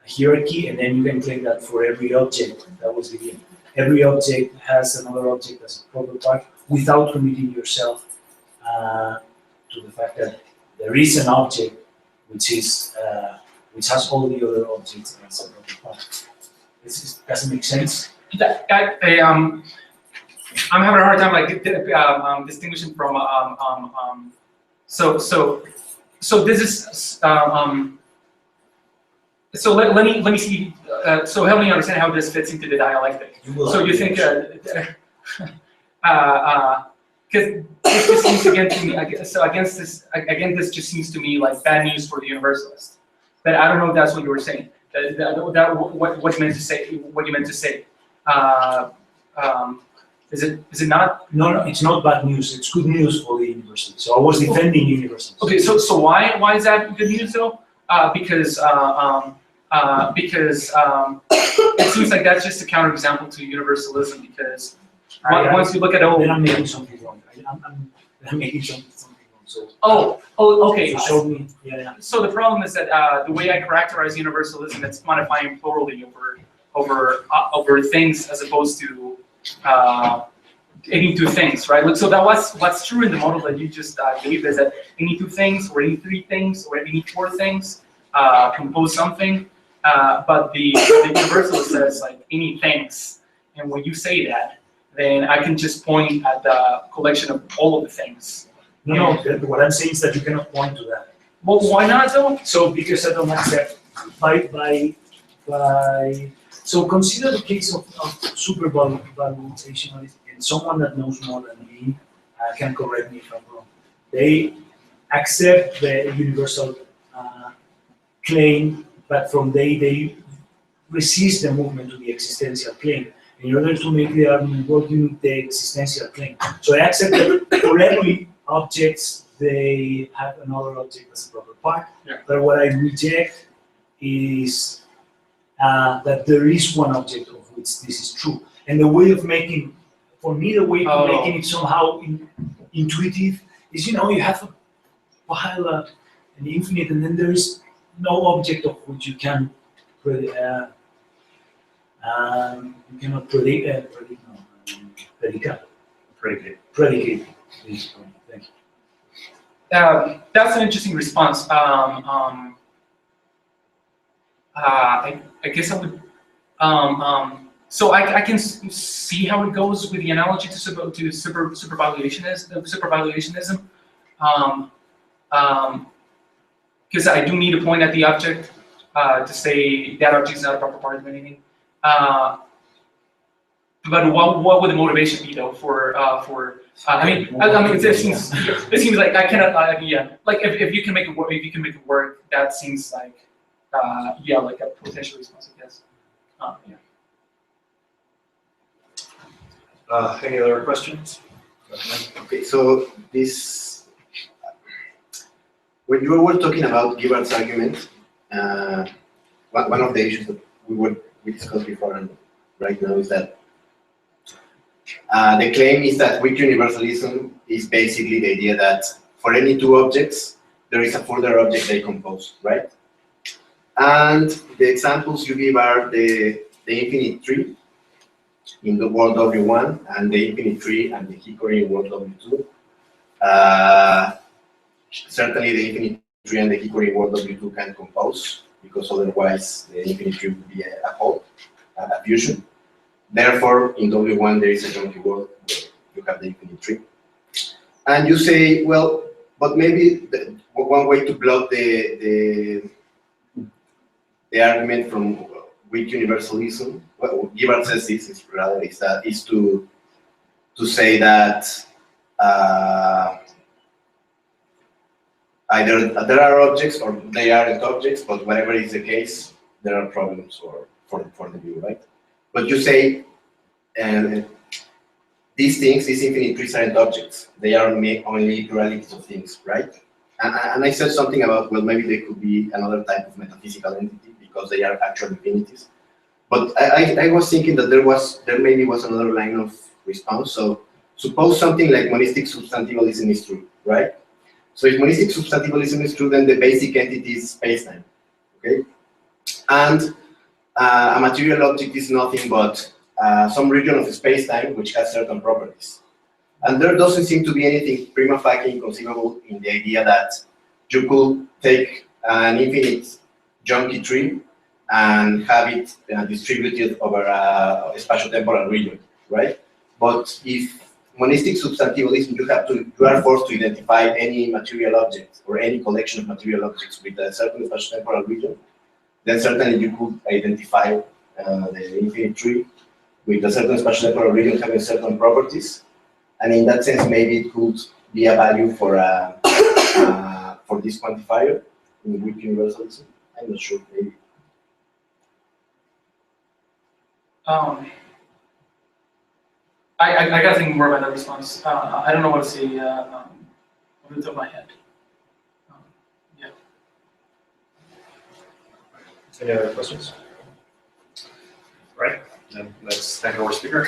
a hierarchy, and then you can claim that for every object, that was the game. Every object has another object as a proper part without committing yourself to the fact that there is an object which is which has all the other objects as a proper part. Does it make sense? I'm having a hard time like distinguishing from so this is so let me see. So help me understand how this fits into the dialectic. So you think because this just seems again to me. So this just seems to me like bad news for the universalist. But I don't know if that's what you were saying. What you meant to say. What you meant to say. Is it not? No, it's not bad news. It's good news for the universalist. So I was defending universalism. Okay, so why is that good news though? Because it seems like that's just a counterexample to universalism. Because once you look at then I'm making something wrong. I'm making something wrong. So okay. So show me. Yeah. So the problem is that the way I characterize universalism, it's quantifying plurally over things as opposed to any two things, right? So that what's true in the model that you just gave is that any two things, or any three things, or any four things compose something. But the universalist says like any things, and when you say that, then I can just point at the collection of all of the things. No, what I'm saying is that you cannot point to that. Well, why not though? So because I don't accept by So consider the case of supervaluation, and someone that knows more than me can correct me if I'm wrong. They accept the universal claim, but from they resist the movement to the existential claim. In order to make the argument work, you need the existential claim. So I accept that for every objects, they have another object as a proper part. Yeah. But what I reject is that there is one object of which this is true. And the way of making, for me, the way of making it somehow intuitive is, you have a pile, an infinite, and then there is no object of which you can you cannot predicate. Predicate. Please, thank you. That's an interesting response. I guess I would. So I can see how it goes with the analogy to supervaluationism. Because I do need to point at the object to say that object is not a proper part of anything. But what would the motivation be though for I mean it seems like I cannot like if you can make it work, that seems like like a potential response, I guess. Any other questions? Okay, so when you were talking about Gibbard's argument, one of the issues that we discussed before and right now is that the claim is that weak universalism is basically the idea that for any two objects, there is a further object they compose, right? And the examples you give are the infinite tree in the world W1 and the infinite tree and the hickory in world W2. Certainly the infinite tree and the hickory in world W2 can compose, because otherwise the infinite tree would be a whole, a fusion. Therefore, in W1 there is a junky world where you have the infinite tree. And you say, well, but maybe one way to block the argument from weak universalism, what Gibbard says is to say that either there are objects or they aren't objects, but whatever is the case, there are problems for the view, right? But you say these infinite trees aren't objects. They are only pluralities of things, right? And I said something about, well, maybe they could be another type of metaphysical entity because they are actual infinities. But I was thinking that there maybe was another line of response. So suppose something like monistic substantivalism is true, right? So if monistic substantivalism is true, then the basic entity is space-time, okay? And a material object is nothing but some region of space-time which has certain properties. And there doesn't seem to be anything prima facie inconceivable in the idea that you could take an infinite junky tree and have it distributed over a spatio-temporal region, right? But if monistic substantivalism, you are forced to identify any material object or any collection of material objects with a certain spatio-temporal region, then certainly you could identify the infinite tree with a certain spatio-temporal region having certain properties. And in that sense, maybe it could be a value for this quantifier in weak universalism. I'm not sure, maybe. I gotta think more about that response. I don't know what to say off the top of my head. Yeah. Any other questions? Right, then let's thank our speaker.